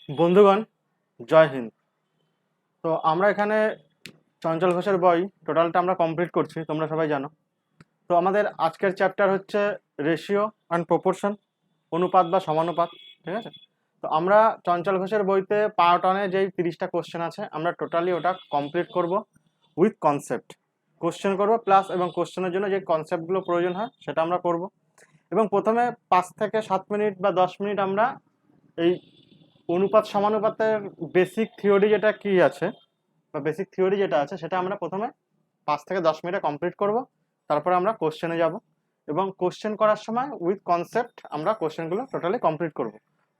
বন্ধুগণ, জয় হিন্দ। তো আমরা এখানে চঞ্চল ঘোষের বই টোটালটা আমরা কমপ্লিট করছি, তোমরা সবাই জানো। তো আমাদের আজকের চ্যাপ্টার হচ্ছে রেশিও অ্যান্ড প্রপোর্শন, অনুপাত বা সমানুপাত। ঠিক আছে। তো আমরা চঞ্চল ঘোষের বইতে পার্ট ওয়ানে যেই 30টা কোশ্চেন আছে, আমরা টোটালি ওটা কমপ্লিট করব উইথ কনসেপ্ট। কোশ্চেন করব প্লাস, এবং কোশ্চেনের জন্য যে কনসেপ্টগুলো প্রয়োজন হয় সেটা আমরা করব। এবং প্রথমে 5 থেকে 7 মিনিট বা 10 মিনিট আমরা এই অনুপাত সমানুপাতের বেসিক থিওরি যেটা কি আছে, বা বেসিক থিওরি যেটা আছে সেটা আমরা প্রথমে 5 থেকে 10 মিনিটে কমপ্লিট করব। তারপরে আমরা কোশ্চেনে যাব, এবং কোশ্চেন করার সময় উইথ কনসেপ্ট আমরা কোশ্চেনগুলো টোটালি কমপ্লিট করব।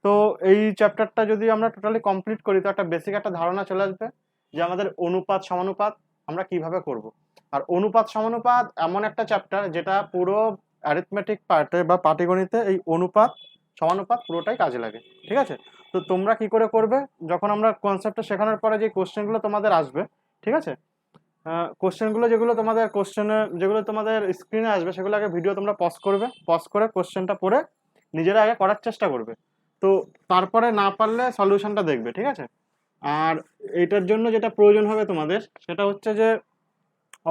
তো এই চ্যাপ্টারটা যদি আমরা টোটালি কমপ্লিট করি, তো একটা বেসিক একটা ধারণা চলে আসবে যে আমাদের অনুপাত সমানুপাত আমরা কিভাবে করব। আর অনুপাত সমানুপাত এমন একটা চ্যাপ্টার যেটা পুরো অ্যারিথমেটিক পার্টে বা পাটিগণিতে এই অনুপাত সমানুপাত পুরোটাই কাজে লাগে। ঠিক আছে। তো তোমরা কি করে করবে, যখন আমরা কনসেপ্টটা শেখানোর পরে যে কোশ্চেনগুলো তোমাদের আসবে, ঠিক আছে, কোশ্চেনগুলো যেগুলো তোমাদের স্ক্রিনে আসবে, সেগুলো আগে ভিডিও তোমরা পজ করবে, পজ করে কোশ্চেনটা পড়ে নিজেরা আগে করার চেষ্টা করবে। তো তারপরে না পারলে সলিউশনটা দেখবে। ঠিক আছে। আর এটার জন্য যেটা প্রয়োজন হবে তোমাদের, সেটা হচ্ছে যে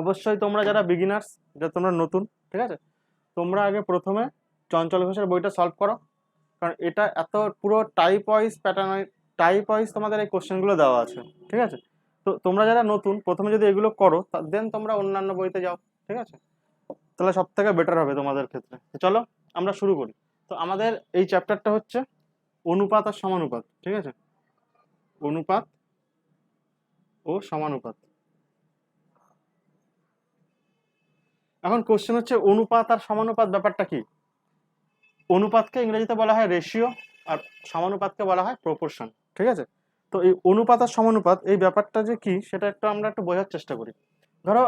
অবশ্যই তোমরা যারা বিগিনার্স, যারা তোমরা নতুন, ঠিক আছে, তোমরা আগে প্রথমে চঞ্চল ঘোষের বইটা সলভ করো। কারণ এটা এত পুরো type wise pattern, type wise তোমাদের এই কোশ্চেনগুলো দেওয়া আছে। ঠিক আছে। তো তোমরা যারা নতুন, প্রথমে যদি এগুলো করো, দেন তোমরা অন্যান্য বইতে যাও। ঠিক আছে। তাহলে সব থেকে বেটার হবে তোমাদের ক্ষেত্রে। তো চলো আমরা শুরু করি। তো আমাদের এই চ্যাপ্টারটা হচ্ছে অনুপাত আর সমানুপাত। ঠিক আছে। অনুপাত ও সমানুপাত। এখন কোশ্চেন হচ্ছে অনুপাত আর সমানুপাত ব্যাপারটা কি। অনুপাতকে ইংরেজিতে বলা হয় রেশিও, আর সমানুপাতকে বলা হয় প্রপোর্শন। ঠিক আছে। তো এই অনুপাত আর সমানুপাত এই ব্যাপারটা যে কি, সেটা আমরা একটু বোঝার চেষ্টা করি। ধরো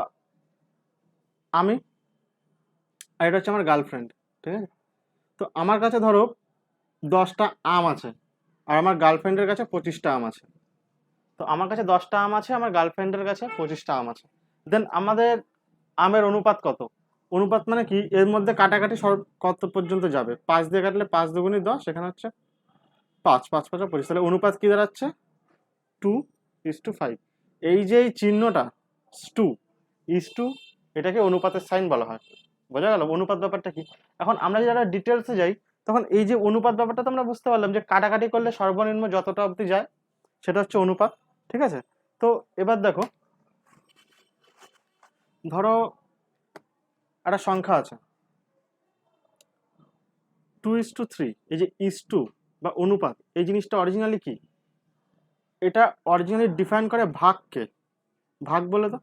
আমি, আর এটা হচ্ছে আমার গার্লফ্রেন্ড। ঠিক আছে। তো আমার কাছে ধরো 10টা আম আছে, আর আমার গার্লফ্রেন্ডের কাছে 25টা আম আছে। তো আমার কাছে 10টা আম আছে, আমার গার্লফ্রেন্ডের কাছে 25টা আম আছে। দেন আমাদের আমের অনুপাত কত? অনুপাত মানে কি, এর মধ্যে কাটাকাটি কত পর্যন্ত যাবে? 5 দিয়ে কাটলে 5 দুগুণী 10, সেখানে হচ্ছে 5, 5 5 25। তাহলে অনুপাত কি দাঁড়াচ্ছে? 2:5। এই যে এই চিহ্নটা 2:, এটাকে অনুপাতের সাইন বলা হয়। বোঝা গেল অনুপাত ব্যাপারটা কি। এখন আমরা যারা ডিটেলসে যাই, তখন এই যে অনুপাত ব্যাপারটা তো আমরা বুঝতে পারলাম যে কাটাকাটি করলে সর্বনিম্ন যতটা অবধি যায় সেটা হচ্ছে অনুপাত। ঠিক আছে। তো এবার দেখো, ধরো একটা সংখ্যা আছে 2:3। এই যে ইস টু বা অনুপাত, এই জিনিসটা অরিজিনালি কি? এটা অরিজিনালি ডিফাইন করে ভাগকে। ভাগ বলে তো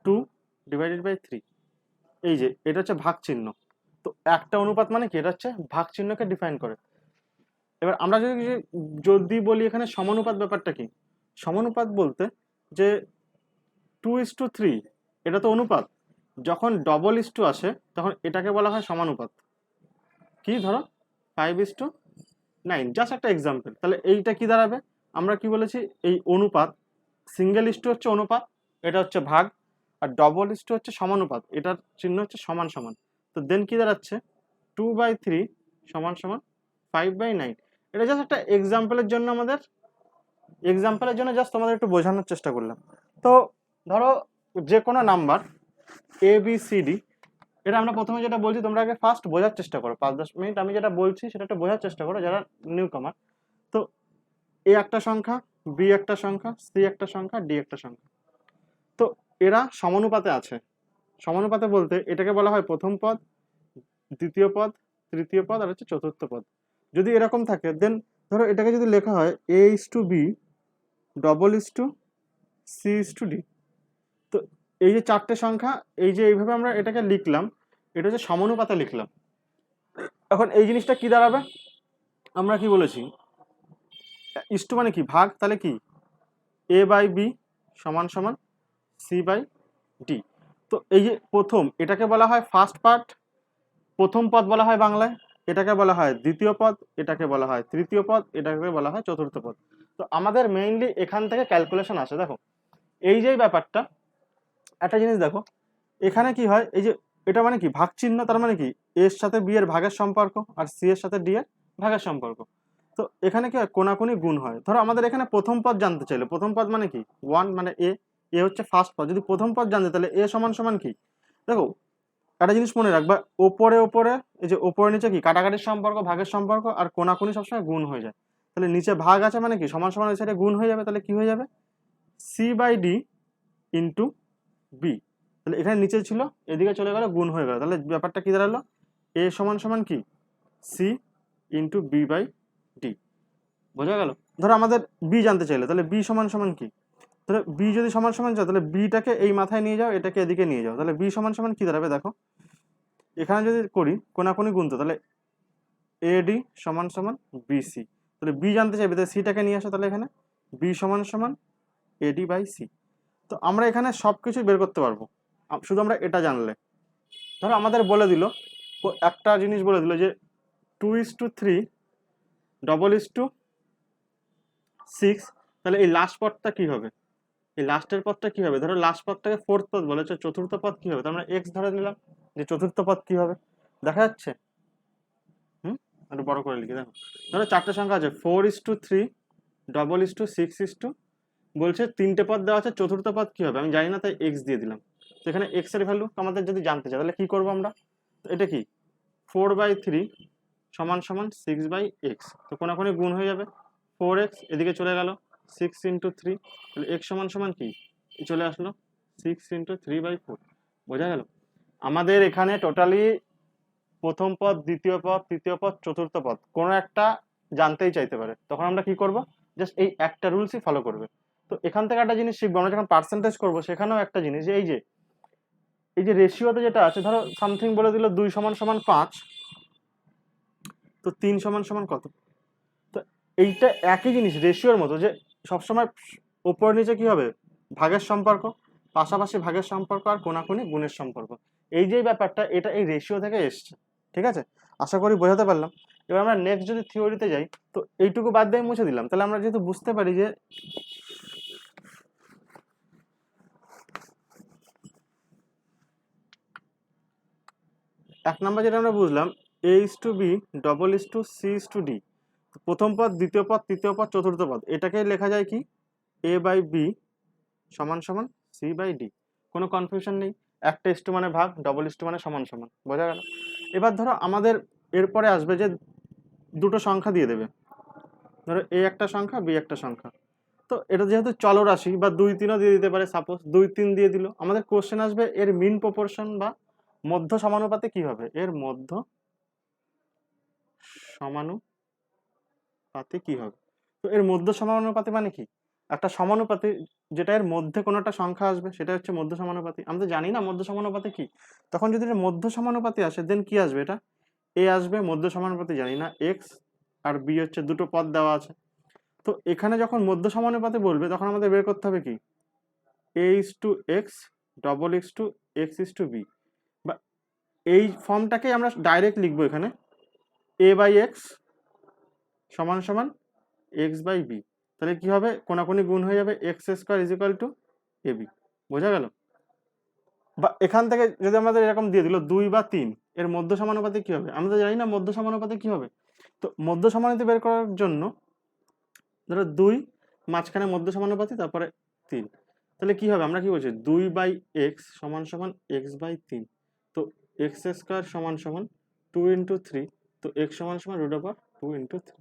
2/3। এই যে এটা হচ্ছে ভাগ চিহ্ন। তো একটা অনুপাত মানে কি, এটা হচ্ছে ভাগ চিহ্নকে ডিফাইন করে। এবার আমরা যদি যদি বলি এখানে সমানুপাত ব্যাপারটা কি, সমানুপাত বলতে যে 2:3 এটা তো অনুপাত, যখন ডবল আসে তখন এটাকে বলা হয় সমানুপাত। কি ধরো 5:9, জাস্ট একটা এক্সাম্পল। তাহলে এইটা কি দাঁড়াবে, আমরা কি বলেছি, এই অনুপাত, সিঙ্গেল হচ্ছে অনুপাত, এটা হচ্ছে ভাগ, আর ডবল হচ্ছে সমানুপাত, এটার চিহ্ন হচ্ছে সমান সমান। তো দেন কি দাঁড়াচ্ছে 2/3 সমান সমান 5/9। এটা জাস্ট একটা এক্সাম্পলের জন্য, জাস্ট তোমাদের একটু বোঝানোর চেষ্টা করলাম। তো ধরো যে কোনো নাম্বার ABCD, এটা আমরা প্রথমে যেটা বলছি, তোমরা আগে ফার্স্ট বোঝার চেষ্টা করো। 5-10 মিনিট আমি যেটা বলছি সেটা একটু বোঝার চেষ্টা করো যারা নিউ কামার। তো A একটা সংখ্যা, B একটা সংখ্যা, C একটা সংখ্যা, D একটা সংখ্যা। তো এরা সমানুপাতে আছে। সমানুপাতে বলতে এটাকে বলা হয় প্রথম পদ, দ্বিতীয় পদ, তৃতীয় পদ, আর হচ্ছে চতুর্থ পদ। যদি এরকম থাকে, দেন ধরো এটাকে যদি লেখা হয় A:B, C:D। তো এই যে চারটে সংখ্যা, এই যে এইভাবে আমরা এটাকে লিখলাম, এটা হচ্ছে সমানুপাতে লিখলাম। এখন এই জিনিসটা কি দাঁড়াবে, আমরা কি বলেছি, ইস্টু মানে কি ভাগ, তাহলে কি A/B সমান সমান C/D। তো এই যে প্রথম, এটাকে বলা হয় ফার্স্ট পার্ট, প্রথম পদ বলা হয় বাংলায়, এটাকে বলা হয় দ্বিতীয় পদ, এটাকে বলা হয় তৃতীয় পদ, এটাকে বলা হয় চতুর্থ পদ। তো আমাদের মেইনলি এখান থেকে ক্যালকুলেশন আসে। দেখো এই যে ব্যাপারটা, একটা জিনিস দেখো, এখানে কি হয়, এই যে এটা মানে কি ভাগ চিহ্ন, তার মানে কি এর সাথে বি এর ভাগের সম্পর্ক, আর সি এর সাথে ডি এর ভাগের সম্পর্ক। তো এখানে কি হয়, কোনাকুনি গুণ হয়। ধরো আমাদের এখানে প্রথম পদ জানতে চাইলো, প্রথম পদ মানে কি 1 মানে এ, এ হচ্ছে ফার্স্ট পদ। যদি প্রথম পদ জানতে তাহলে এ সমান সমান কি, দেখো একটা জিনিস মনে রাখবা, ওপরে ওপরে এই যে ওপরে নিচে কি কাটাকাটির সম্পর্ক, ভাগের সম্পর্ক, আর কোনাকুনি সবসময় গুণ হয়ে যায়। তাহলে নিচে ভাগ আছে মানে কি সমান সমান ওই সাইডে গুণ হয়ে যাবে। তাহলে কি হয়ে যাবে, C by D into B. তাহলে এখানে নিচে ছিল, এদিকে চলে গেল, গুণ হয়ে গেল। তাহলে ব্যাপারটা কি দাঁড়ালো, এ সমান সমান কি C into B by D. বোঝা গেল। ধরো আমাদের বি জানতে চাইলে, তাহলে বি সমান সমান কি, তাহলে বি যদি সমান সমান চাও তাহলে বিটাকে এই মাথায় নিয়ে যাও, এটাকে এদিকে নিয়ে যাও। তাহলে বি সমান সমান কি দাঁড়াবে, দেখো এখানে যদি করি কোনাকুনি গুণতো, তাহলে এডি সমান সমান বিসি। তাহলে বি জানতে চাইবে, তাহলে সিটাকে নিয়ে আসো। তাহলে এখানে বি সমান সমান এডি বাই সি। তো আমরা এখানে সব কিছু বের করতে পারবো শুধু আমরা এটা জানলে। ধরো আমাদের বলে দিল, একটা জিনিস বলে দিল যে 2:3 6, তাহলে এই লাস্ট পদটা কি হবে, এই লাস্টের পদটা কি হবে, ধরো লাস্ট পদটাকে ফোর্থ পদ বলেছে, চতুর্থ পদ কি হবে, তো আমরা এক্স ধরে নিলাম যে চতুর্থ পদ কি হবে, দেখা যাচ্ছে। একটু বড় করে লিখি, দেখো ধরো চারটে সংখ্যা আছে 4:3 6:, বলছে তিনটে পদ দেওয়া আছে, চতুর্থ পদ কি হবে আমি জানি না, তাই এক্স দিয়ে দিলাম। তো এখানে এক্স এর ভ্যালু আমাদের যদি জানতে চাই তাহলে কি করবো আমরা, এটা কি 4/3 সমান সমান 6/x। তো কোনাকুনি গুণ হয়ে যাবে, 4x এদিকে চলে গেল 6 × 3, তাহলে x সমান সমান কি চলে আসলো 6 × 3/4। বোঝা গেল। আমাদের এখানে টোটালি প্রথম পদ, দ্বিতীয় পদ, তৃতীয় পদ, চতুর্থ পদ কোনো একটা জানতেই চাইতে পারে, তখন আমরা কি করব, জাস্ট এই একটা রুলসই ফলো করবে। তো এখান থেকে একটা জিনিস শিখবো, আমরা যখন পার্সেন্টেজ করবো সেখানেও একটা জিনিস, যে এই যে রেশিওতে যেটা আছে, ধরো সামথিং বলে দিল 2 সমান সমান 5, তো 3 সমান সমান কত, তো এইটা একই জিনিস রেশিওর মতো, যে সবসময় উপর নিচে কি হবে ভাগের সম্পর্ক, পাশাপাশি ভাগের সম্পর্ক, আর কোনাকুনি গুণের সম্পর্ক। এই যে ব্যাপারটা, এটা এই রেশিও থেকে এসছে। ঠিক আছে, আশা করি বোঝাতে পারলাম। এবার আমরা নেক্সট যদি থিওরিতে যাই, তো এইটুকু বাদ দিয়ে মুছে দিলাম, তাহলে আমরা যেহেতু বুঝতে পারি যে এক নাম্বার যেটা আমরা বুঝলাম A:B, C:D, প্রথম পদ, দ্বিতীয় পদ, তৃতীয় পদ, চতুর্থ পদ, এটাকে লেখা যায় কি A/B সমান সমান C/D। কোনো কনফিউশন নেই, একটা ইস্টু মানে ভাগ, ডবল ইস্টু মানে সমান সমান। বোঝা গেল। এবার ধরো আমাদের এরপরে আসবে যে দুটো সংখ্যা দিয়ে দেবে, ধরো A একটা সংখ্যা, B একটা সংখ্যা। তো এটা যেহেতু চলরাশি, বা 2-3ও দিয়ে দিতে পারে, সাপোজ 2-3 দিয়ে দিল, আমাদের কোশ্চেন আসবে এর মিন প্রপোর্শন বা মধ্য সমানুপাতে কি হবে, এর মধ্য সমানুপাতে কি হবে। তো এর মধ্য সমানুপাতি মানে কি, একটা সমানুপাতি যেটা এর মধ্যে কোনো একটা সংখ্যা আসবে, সেটা হচ্ছে মধ্য সমানুপাতি। আমরা জানি না মধ্য সমানুপাতি কি, তখন যদি এটা মধ্য সমানুপাতি আসে দেন কি আসবে, এটা এ আসবে, মধ্য সমানুপাতি জানি না, এক্স আর বি হচ্ছে দুটো পদ দেওয়া আছে। তো এখানে যখন মধ্য সমানুপাতি বলবে তখন আমাদের বের করতে হবে কি A:x, XX:b, বা এই ফর্মটাকে আমরা ডাইরেক্ট লিখবো এখানে A/x সমান সমান x/b। তাহলে কি হবে, কোনাকুনি গুণ হয়ে যাবে x² = ab। বোঝা গেল। বা এখান থেকে যদি আমাদের এরকম দিয়ে দিল 2 বা 3, এর মধ্য সমানুপাতি কি হবে, আমরা তো জানি না মধ্য সমানুপাতি কি হবে। তো মধ্য সমানুপাতি বের করার জন্য ধরো 2 মাঝখানে মধ্য সমানুপাতি, তারপরে 3, তাহলে কি হবে, আমরা কি বলছি 2/x সমান সমান x/3। তো x² সমান সমান 2 × 3, তো x সমান সমান √2 × 3।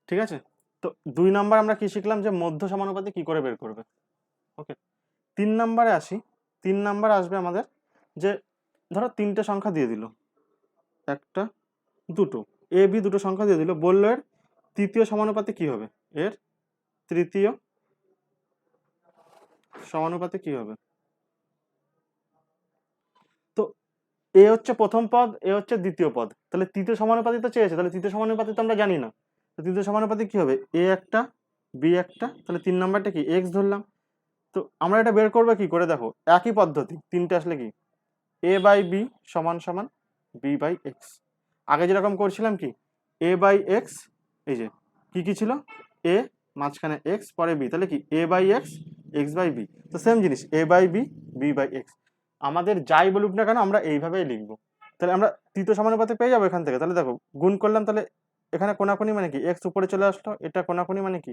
ঠিক আছে। তো 2 নাম্বার আমরা কি শিখলাম, যে মধ্য সমানুপাতি কি করে বের করবে। ওকে, 3 নাম্বারে আসি। 3 নাম্বার আসবে আমাদের, যে ধরো তিনটে সংখ্যা দিয়ে দিল, একটা দুটো A/B দুটো সংখ্যা দিয়ে দিল, বললো এর তৃতীয় সমানুপাতি কি হবে, এর তৃতীয় সমানুপাতি কি হবে। তো এ হচ্ছে প্রথম পদ, এ হচ্ছে দ্বিতীয় পদ, তাহলে তৃতীয় সমানুপাতি তো চেয়েছে, তাহলে তৃতীয় সমানুপাতি তো আমরা জানি না। তো তৃতীয় সমানুপাতি কি হবে, এ একটা, বি একটা, তাহলে 3 নাম্বারটা কি এক্স ধরলাম। তো আমরা এটা বের করবো কি করে, দেখো একই পদ্ধতি, তিনটে আসলে কি A/B সমান সমান B/x। আগে যেরকম করছিলাম কি A/x, এই যে কি ছিল a মাঝখানে x পরে b, তাহলে কি A/x x/b। তো সেম জিনিস A/b B/x। আমাদের যাই বলুক না কেন আমরা এইভাবেই লিখবো। তাহলে আমরা তৃতীয় সমানুপাতে পেয়ে যাবো এখান থেকে। তাহলে দেখো গুণ করলাম, তাহলে এখানে কোনাকুনি মানে কি এক্স উপরে চলে আসলো, এটা কোনাকুনি মানে কি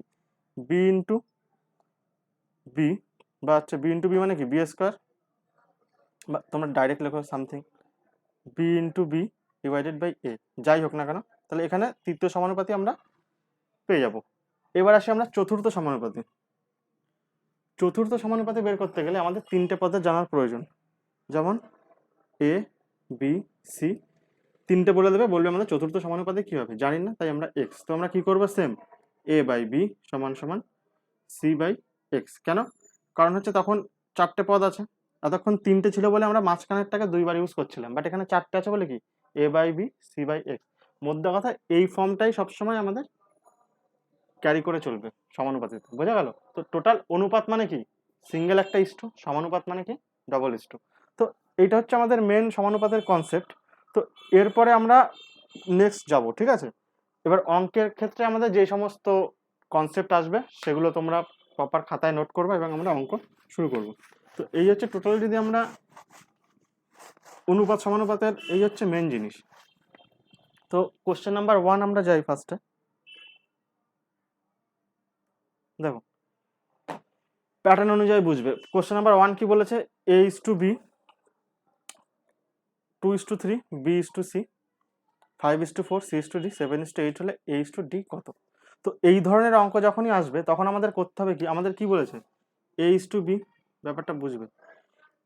বি ইন্টু বি, বা হচ্ছে বি ইন্টু বি মানে কি বি স্কোয়ার, বা তোমরা ডাইরেক্ট লেখো something B into B divided by A, যাই হোক না কেন। তাহলে এখানে তৃতীয় সমানুপাতি আমরা পেয়ে যাব। এবার আসি আমরা চতুর্থ সমানুপাতি। চতুর্থ সমানুপাতি বের করতে গেলে আমাদের তিনটে পদের জানার প্রয়োজন, যেমন এ বি সি, তিনটে বলে দেবে, বলবে আমাদের চতুর্থ সমানুপাতি কী হবে, জানি না, তাই আমরা এক্স। তো আমরা কি করব, সেম এ বাই বি সমান সমান সি বাই এক্স। কেন? কারণ হচ্ছে তখন চারটে পদ আছে, এতক্ষণ তিনটে ছিল বলে আমরা মাঝখানেরটাকে দুইবার ইউজ করছিলাম, বাট এখানে চারটে আছে বলে কি A by B C by X. মধ্য কথা এই ফর্মটাই সবসময় আমাদের ক্যারি করে চলবে সমানুপাতিতে, বোঝা গেল? তো টোটাল অনুপাত মানে কি সিঙ্গেল একটা ইস্টু, সমানুপাত মানে কি ডবল ইস্টু। তো এইটা হচ্ছে আমাদের মেন সমানুপাতের কনসেপ্ট। তো এরপরে আমরা নেক্সট যাব, ঠিক আছে? এবার অঙ্কের ক্ষেত্রে আমাদের যে সমস্ত কনসেপ্ট আসবে সেগুলো তোমরা প্রপার খাতায় নোট করবে এবং আমরা অঙ্ক শুরু করব। তো এই হচ্ছে টোটাল, যদি আমরা অনুপাত সমানুপাতের এই হচ্ছে মেন জিনিস। তো কোশ্চেন নাম্বার 1 আমরা যাই ফার্স্টে। দেখো প্যাটার্ন অনুযায়ী বুঝবে। কোশ্চেন নাম্বার 1 কি বলেছে, এ is to B, 2:3, B:C, 5:4, C:D, 7:8 হলে A:D কত? তো এই ধরনের অঙ্ক যখনই আসবে তখন আমাদের করতে হবে কি, আমাদের কি বলেছে A:B, ব্যাপারটা বুঝবে।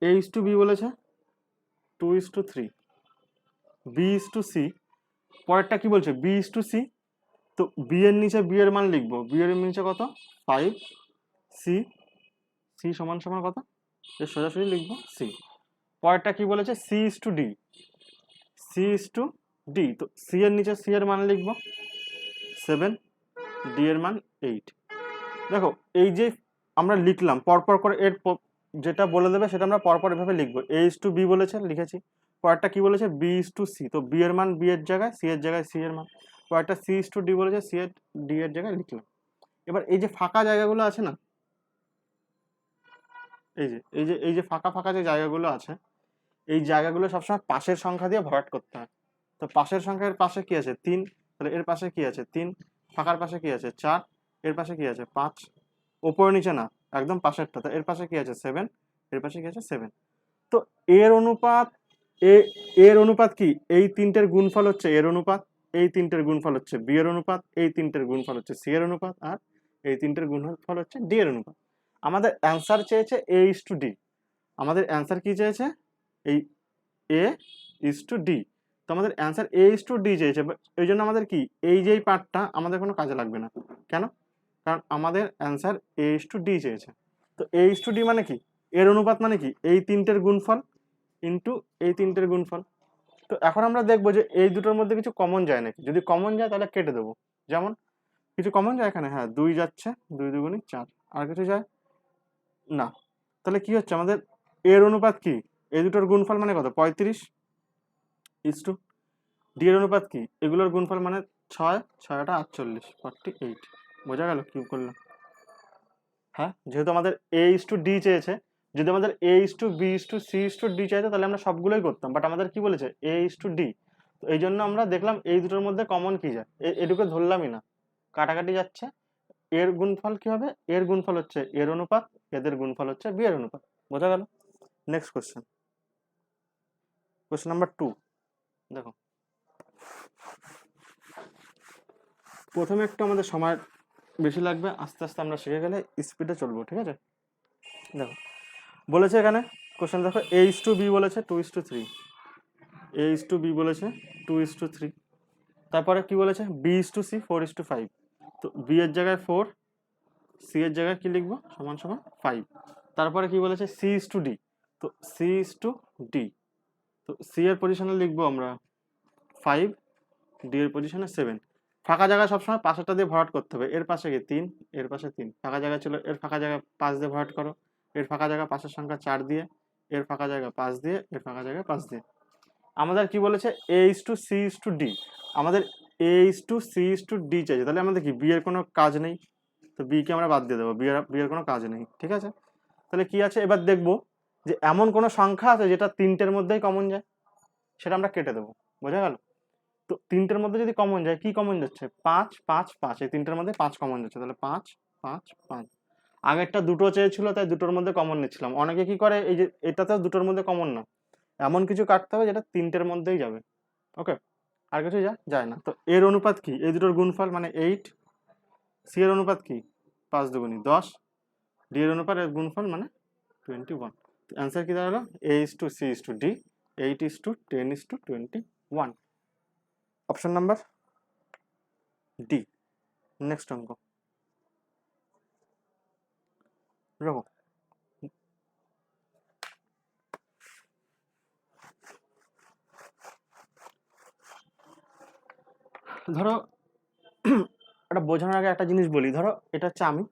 A:B বলেছে 2:3, B:C, পরেরটা কি বলছে B:C। তো বি এর নিচে বি এর মান লিখবো, বি এর নিচে কত 5, সি, সি সমান সমান কত, এর সোজাসুজি লিখবো সি। পরেরটা কি বলেছে C:D, C:D, তো সি এর নিচে সি এর মান লিখবো 7, ডি এর মান 8। দেখো এই যে আমরা লিখলাম পরপর করে, এর যেটা বলে দেবে সেটা আমরা পরপর এভাবে লিখবো। A:B বলেছে লিখেছি, পরেরটা কি বলেছে B:C, তো বি এর মান বি এর জায়গায়, সি এর জায়গায় সি এর মান। পরেরটা C:D বলেছে, সি এর ডি এর জায়গায় লিখলাম। এবার এই যে ফাঁকা জায়গাগুলো আছে না, এই যে ফাঁকা ফাঁকা যে জায়গাগুলো আছে, এই জায়গাগুলো সবসময় পাশের সংখ্যা দিয়ে ভরাট করতে হয়। তো পাশের সংখ্যার পাশে কি আছে 3, তাহলে এর পাশে কি আছে 3, ফাঁকার পাশে কি আছে 4, এর পাশে কি আছে 5, ওপর নিচে না একদম পাশেরটা, তো এর পাশে কি আছে 7, এর পাশে কি আছে 7। তো এর অনুপাত এর অনুপাত কি, এই তিনটের গুণফল হচ্ছে এর অনুপাত, এই তিনটের গুণফল হচ্ছে বি এর অনুপাত, এই তিনটের গুণফল হচ্ছে সি এর অনুপাত, আর এই তিনটের গুণফল হচ্ছে ডি এর অনুপাত। আমাদের অ্যান্সার চেয়েছে A:D, আমাদের অ্যান্সার কি চেয়েছে এই A:D। তো আমাদের অ্যান্সার A:D চেয়েছে, এই জন্য আমাদের কি এই যে পার্টটা আমাদের কোনো কাজে লাগবে না। কেন? কারণ আমাদের অ্যান্সার A:D চেয়েছে। তো A:D মানে কি, এর অনুপাত মানে কি এই তিনটের গুণফল ইন্টু এই তিনটের গুণফল। তো এখন আমরা দেখবো যে এই দুটোর মধ্যে কিছু কমন যায় নাকি, যদি কমন যায় তাহলে কেটে দেবো। যেমন কিছু কমন যায় এখানে, হ্যাঁ 2 যাচ্ছে, 2 দুগুণী 4, আর কিছু যায় না। তাহলে কি হচ্ছে আমাদের এর অনুপাত কি, এই দুটোর গুণফল মানে কত 35:, ডি এর অনুপাত কি এগুলোর গুণফল মানে 6, 6টা 48, 48। বোঝা গেল কি করলাম? হ্যাঁ, যেহেতু আমাদের A:D চেয়েছে, যদি আমাদের A:B:C:D চাইতো তাহলে আমরা সবগুলোই করতাম, বাট আমাদের কি বলেছে A:D। তো এই জন্য আমরা দেখলাম এই দুটোর মধ্যে কমন কি যায়, এটুকু ধরলামই না, কাটাকাটি যাচ্ছে। এর গুণফল কি হবে, এর গুণফল হচ্ছে এর অনুপাত, এদের গুণফল হচ্ছে বি এর অনুপাত। বোঝা গেল? Next question, question number 2। দেখো প্রথমে একটু আমাদের সময় বেশি লাগবে, আস্তে আস্তে আমরা শিখে গেলে স্পিডে চলবো, ঠিক আছে? দেখো বলেছে এখানে কোশ্চেন, দেখো A:B বলেছে 2:3, A:B বলেছে 2:3, তারপরে কি বলেছে B:C 4:5। তো বি এর জায়গায় 4, সি এর জায়গায় কি লিখবো সমান সমান 5। তারপরে কি বলেছে C:D, তো C:D, তো সি এর পজিশনে লিখবো আমরা 5, ডি এর পজিশনে 7। ফাঁকা জায়গা সবসময় পাশেরটা দিয়ে ভরাট করতে হবে, এর পাশে কি 3, এর পাশে 3, ফাঁকা জায়গা ছিল, এর ফাঁকা জায়গা 5 দিয়ে ভরাট করো, এর ফাঁকা জায়গা পাশের সংখ্যা 4 দিয়ে, এর ফাঁকা জায়গা 5 দিয়ে, এর ফাঁকা জায়গা 5 দিয়ে। আমাদের কি বলেছে A:C:D, আমাদের A:C:D চাইছে, তাহলে আমাদের কি বি এর কোনো কাজ নেই, তো বি কে আমরা বাদ দিয়ে দেবো, বি এর কোনো কাজ নেই, ঠিক আছে? তাহলে কি আছে, এবার দেখবো যে এমন কোনো সংখ্যা আছে যেটা তিনটের মধ্যেই কমন যায়, সেটা আমরা কেটে দেবো। বোঝা গেল? তো তিনটের মধ্যে যদি কমন যায়, কি কমন যাচ্ছে? 5 5 5, এই তিনটের মধ্যে 5 কমন যাচ্ছে, তাহলে 5 5 5। আগেরটা দুটো চেয়েছিল তাই দুটোর মধ্যে কমন নিচ্ছিলাম। অনেকে কি করে, এই যে এটাতেও দুটোর মধ্যে কমন না, এমন কিছু কাটতে হবে যেটা তিনটের মধ্যেই যাবে। ওকে, আর কিছু যায় না। তো এর অনুপাত কি? এই দুটোর গুণফল মানে 8। সি এর অনুপাত কি? 5 দুগুণী 10। ডি এর অনুপাত এর গুণফল মানে 21। তো অ্যান্সার কি দাঁড়ালো? A is to C is to D, 8 is to 10 is to 21। Option number D. Next অঙ্ক দেখো, ধরো এটা বোঝানোর আগে একটা জিনিস বলি। ধরো এটা হচ্ছে আমি,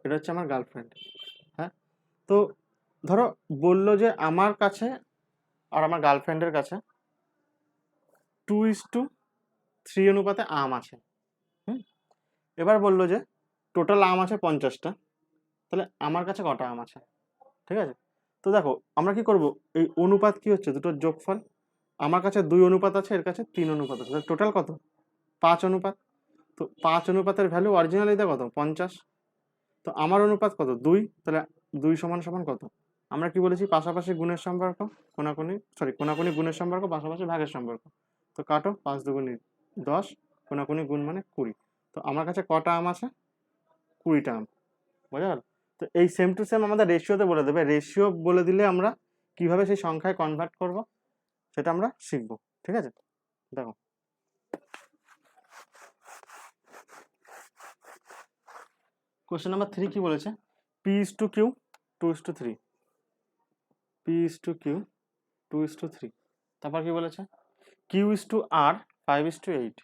এটা হচ্ছে আমার গার্লফ্রেন্ড। হ্যাঁ, তো ধরো বললো যে আমার কাছে আর আমার গার্লফ্রেন্ডের কাছে 2:3 অনুপাতে আম আছে। এবার বললো যে টোটাল আম আছে 50টা, তাহলে আমার কাছে কটা আম আছে? ঠিক আছে, তো দেখো আমরা কি করব, এই অনুপাত কি হচ্ছে? দুটোর যোগফল। আমার কাছে 2 অনুপাত আছে, এর কাছে 3 অনুপাত আছে, তাহলে টোটাল কত? 5 অনুপাত। তো 5 অনুপাতের ভ্যালু অরিজিনাল এটা কত? 50। তো আমার অনুপাত কত? 2, তাহলে 2 সমান সমান কত? আমরা কি বলেছি? পাশাপাশি গুণের সম্পর্ক, কোনাকুনি গুণের সম্পর্ক, পাশাপাশি ভাগের সম্পর্ক। তো কাটো, 5 দুগুণী 10, কোনাকুনি গুণ মানে 20। তো আমার কাছে কটা আম আছে? 20টা আম। বোঝা গেল? তো এই সেম টু সেম আমাদের রেশিওতে বলে দেবে। রেশিও বলে দিলে আমরা কিভাবে সেই সংখ্যায় কনভার্ট করব সেটা আমরা শিখবো। ঠিক আছে, দেখো কোশ্চেন নাম্বার 3 কি বলেছে? P is to Q 2:3, P is to Q 2:3। তারপর কি বলেছে? Q is to R 5:8।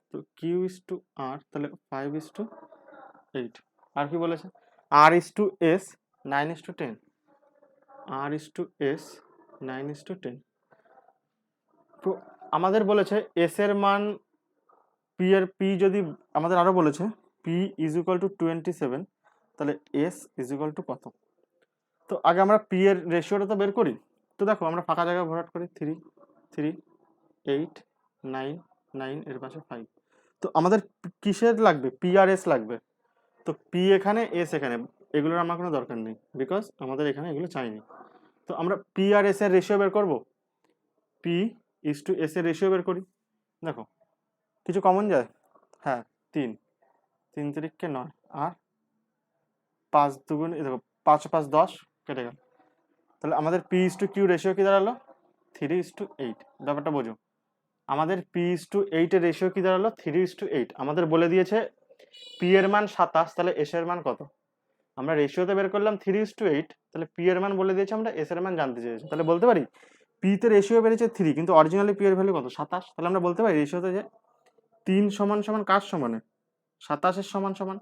তো কিউ ইস টু আর, তাহলে 5:8। আর কি বলেছে? আর is to S 9:10, R is to S 9:10। তো আমাদের বলেছে এস এর মান, পি যদি আমাদের আরো বলেছে পি ইজ ইকুয়াল টু 27, তাহলে এস ইজ ইকুয়াল টু কত? তো আগে আমরা পি এর রেশিওটা তো বের করি। তো দেখো আমরা ফাঁকা জায়গা ভরাট করি, 3 3 8 9 9, এর পাশে 5। তো আমাদের কিসের লাগবে? পি আর এস লাগবে। তো পি এখানে, এস এখানে, এগুলোর আমার কোনো দরকার নেই, বিকজ আমাদের এখানে এগুলো চাইনি। তো আমরা পি আর এস এর রেশিও বের করব। পি ইজ টু এস এর রেশিও বের করি। দেখো কিছু কমন যায়? হ্যাঁ, 3 3 তিরিককে 9, আর 5 দুগুণ, দেখো 5 5 10, কেটে গেল। তাহলে আমাদের P is to Q ratio কি দাঁড়ালো? 3:8। ব্যাপারটা বোঝো, আমাদের পি ইজ টু 8 এর রেশিও কি দাঁড়ালো? 3:8। আমাদের বলে দিয়েছে পি এর মান 27, তাহলে এস এর মান কত? আমরা রেশিওতে বের করলাম 3:8, তাহলে পি এর মান বলে দিয়েছে, আমরা এস এর মান জানতে চেয়েছি। তাহলে বলতে পারি পি তে রেশিও বেড়েছে 3, কিন্তু অরিজিনালি পি এর ভ্যালু কত? 27। তাহলে আমরা বলতে পারি রেশিওতে যে 3 সমান সমান কার সমানে? 27 এর সমান সমান।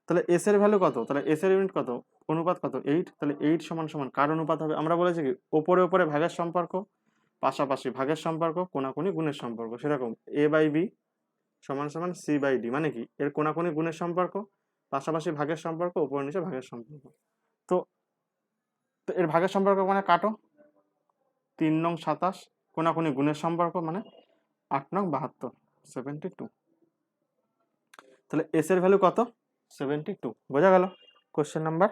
তাহলে এস এর ভ্যালু কত? তাহলে এস এর ইউনিট কত? অনুপাত কত? 8। তাহলে 8 সমান সমান কার অনুপাত হবে? আমরা বলেছি কি ওপরে ওপরে ভাগের সম্পর্ক, পাশাপাশি ভাগের সম্পর্ক, কোনাকুনি গুণের সম্পর্ক। সেরকম এ বাই বি সমান সমান সি বাই ডি, মানে কি এর কোনাকুনি গুণের সম্পর্ক, পাশাপাশি ভাগের সম্পর্ক, উপর নিচে ভাগের সম্পর্ক। তো তো এর ভাগের সম্পর্ক মানে কাটো, 3 নং 27, কোনাকুনি গুণের সম্পর্ক মানে 8 নং 72, 72। তাহলে এস এর ভ্যালু কত? 72। বোঝা গেল? Question number,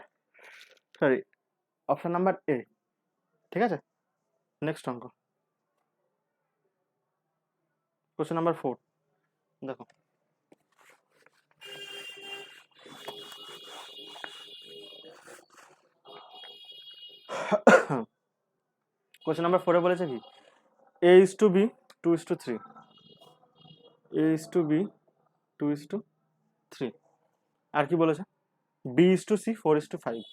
sorry, option number A. ঠিক আছে, নেক্সট অঙ্ক, কোশ্চেন নাম্বার 4। দেখো কোশ্চেন নাম্বার 4 বলেছে কি A is to B 2:3, A is to B 2:3। আর কি বলেছে? B is to C 4:5।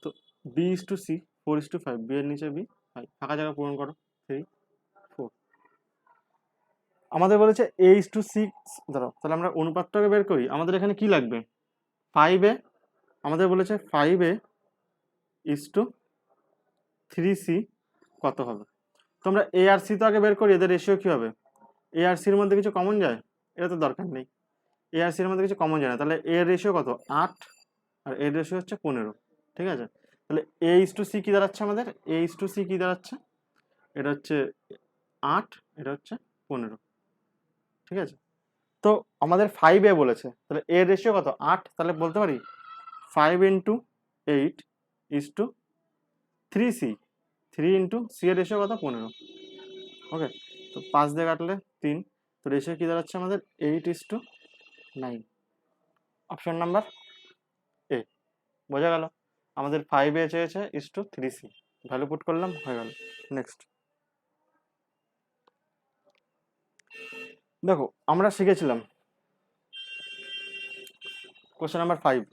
তো B is to C 4:5, B এর নিচে বি 5, ফাঁকা জায়গা পূরণ করো, 3 4। আমাদের বলেছে এ ইজ টু সি, ধরো তাহলে আমরা অনুপাতটাকে বের করি। আমাদের এখানে কি লাগবে? 5 এ, আমাদের বলেছে 5 এ ইজ টু 3c কত হবে? তো আমরা এ আর সি তো আগে বের করি, এদের রেশিও কি হবে? এ আর সির মধ্যে কিছু কমন যায়? এটা তো দরকার নেই, এ আর সির মধ্যে কিছু কমন যায় না। তাহলে এর রেশিও কত? 8, আর এর রেশিও হচ্ছে 15। ঠিক আছে, তাহলে এ ইজ টু সি কি দাঁড়াচ্ছে? আমাদের এ ইজ টু সি কি দাঁড়াচ্ছে? এটা হচ্ছে 8, এটা হচ্ছে 15। ঠিক আছে, তো আমাদের 5a বলেছে, তাহলে এর রেশিও কত 8, তাহলে বলতে পারি 5 into 8 is to 3c, 3 into C এর রেশিও কত 15। ওকে, তো 5 দিয়ে কাটলে 3, তো রেশিও কি দাঁড়াচ্ছে আমাদের 8:9। Option number A. বোঝা গেল, আমাদের 5a চেয়েছে is to 3c, value put করলাম, হয়ে গেল। নেক্সট দেখো, আমরা শিখেছিলাম কোশ্চেন নাম্বার 5,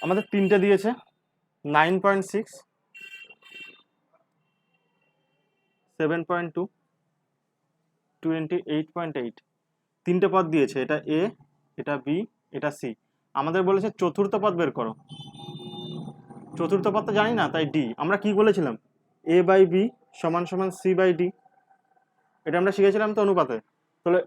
আমাদের তিনটে দিয়েছে 9.6, 7.2, 28.8, তিনটে পদ দিয়েছে, এটা এ, এটা বি, এটা সি। আমাদের বলেছে চতুর্থ পদ বের করো, চতুর্থ পদ তো জানি না, তাই ডি। আমরা কি বলেছিলাম, এ বাই বি সমান সমান সি বাই ডি, এটা আমরা শিখেছিলাম তো অনুপাতে। তাহলে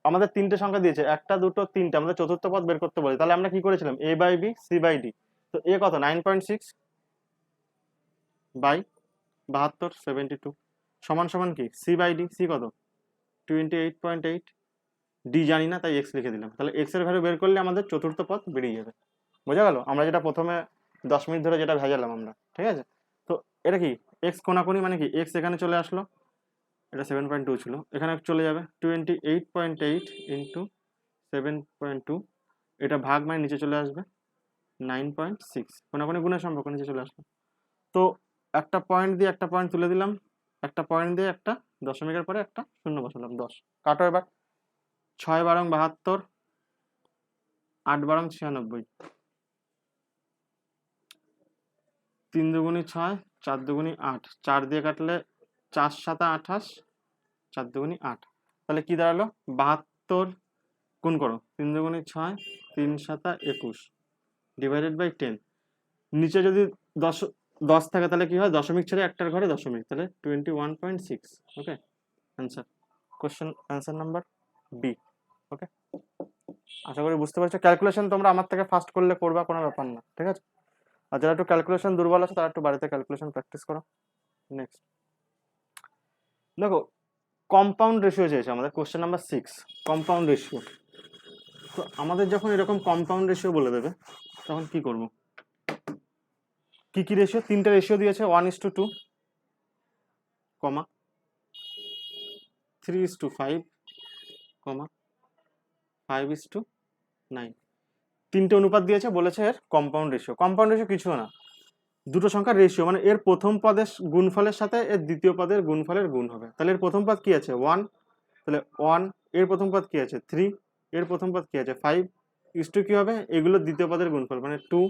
আমাদের তিনটে সংখ্যা দিয়েছে, একটা দুটো তিনটে, আমাদের চতুর্থ পদ বের করতে বলে, তাহলে আমরা কি করেছিলাম, A by B C by D. তো এ কত 9.6 বাই 72, 72 সমান সমান কি সি বাই ডি, সি কত 28.8, ডি জানি না তাই এক্স লিখে দিলাম। তাহলে এক্স এর ভ্যালু বের করলে আমাদের চতুর্থ পদ বেরিয়ে যাবে। বোঝা গেল, আমরা যেটা প্রথমে 10 মিনিট ধরে যেটা ভেজালাম আমরা, ঠিক আছে। তো এটা কি এক্স কোনাকুনি, মানে কি এক্স এখানে চলে আসলো, এটা 7.2 ছিল, এখানে চলে যাবে 28.8 ইন্টু 7.2, এটা ভাগ মানে নিচে চলে আসবে 9.6, কোনাকুনি গুণের সম্পর্ক নিচে চলে আসবে। তো একটা পয়েন্ট দিয়ে একটা পয়েন্ট তুলে দিলাম, একটা পয়েন্ট দিয়ে একটা দশমিকের পরে একটা শূন্য বসালাম, 10। কাটো এবার, 6 বারং 72, 8 বারং 96, 3 দুগুণি 6, 4 দুগুণি 8, 4 দিয়ে কাটলে 4 7 28, 4 দুগুণি 8, তাহলে কি দাঁড়ালো 72 গুণ করো, 3 দুগুণি 6, 3 7 21 ডিভাইডেড বাই 10। নিচে যদি 10 থাকে তাহলে কি হয়, দশমিক ছেড়ে একটার ঘরে দশমিক, তাহলে 21.6। Okay, answer, question answer number B. Okay, আশা করি বুঝতে পারছো। ক্যালকুলেশন তোমরা আমার থেকে ফাস্ট করলে করবা, কোনো ব্যাপার না, ঠিক আছে। আর যারা একটু ক্যালকুলেশন দুর্বল আছে তারা একটু বাড়িতে ক্যালকুলেশন প্র্যাকটিস করো। নেক্সট দেখো, কম্পাউন্ড রেশিও চেয়েছে আমাদের, কোশ্চেন নাম্বার 6, কম্পাউন্ড রেশিও। তো আমাদের যখন এরকম কম্পাউন্ড রেশিও বলে দেবে তখন কি করব, কি কি রেশিও, তিনটে রেশিও দিয়েছে, 1:2, কমা 3:5, কমা 5:9, তিনটে অনুপাত দিয়েছে, বলেছে এর কম্পাউন্ড রেশিও। কম্পাউন্ড রেশিও কিছু না, দুটো সংখ্যার রেশিও, মানে এর প্রথম পদের গুণফলের সাথে এর দ্বিতীয় পদের গুণফলের গুণ হবে। তাহলে এর প্রথম পদ কি আছে 1, তাহলে 1, এর প্রথম পদ কি আছে 3, এর প্রথম পদ কি আছে 5, ইস্টু কি হবে এগুলোর দ্বিতীয় পদের গুণফল, মানে 2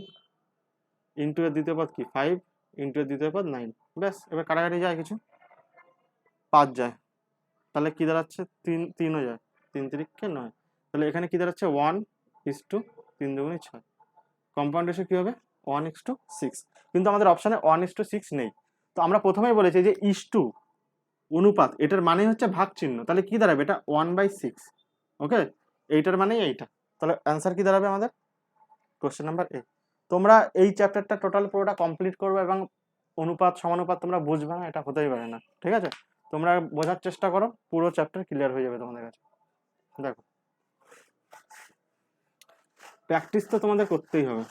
ইন্টু এর দ্বিতীয় পদ কি 5 ইন্টু এর দ্বিতীয় পদ 9। ব্যাস, এবার কাটাকাটি যায় কিছু, 5 যায়, তাহলে কি দাঁড়াচ্ছে 3ও যায়, 3 3 9, তাহলে এখানে কি দাঁড়াচ্ছে 1:3 দুগুণি 6, কম্পাউন্ড রেশিও কি হবে 1:6। কিন্তু আমাদের অপশানে 1:6 নেই, তো আমরা প্রথমেই বলেছি যে ইস্টু অনুপাত, এটার মানে হচ্ছে ভাগ চিহ্ন, তাহলে কি দাঁড়াবে এটা 1/6। ওকে, এইটার মানে এইটা, তাহলে অ্যান্সার কি দাঁড়াবে আমাদের, কোশ্চেন নাম্বার এ। তোমরা এই চ্যাপ্টারটা টোটাল পুরোটা কমপ্লিট করবে এবং অনুপাত সমানুপাত তোমরা বুঝবে না, এটা হতেই পারে না, ঠিক আছে। তোমরা বোঝার চেষ্টা করো, পুরো চ্যাপ্টার ক্লিয়ার হয়ে যাবে তোমাদের কাছে। দেখো, প্র্যাকটিস তো তোমাদের করতেই হবে,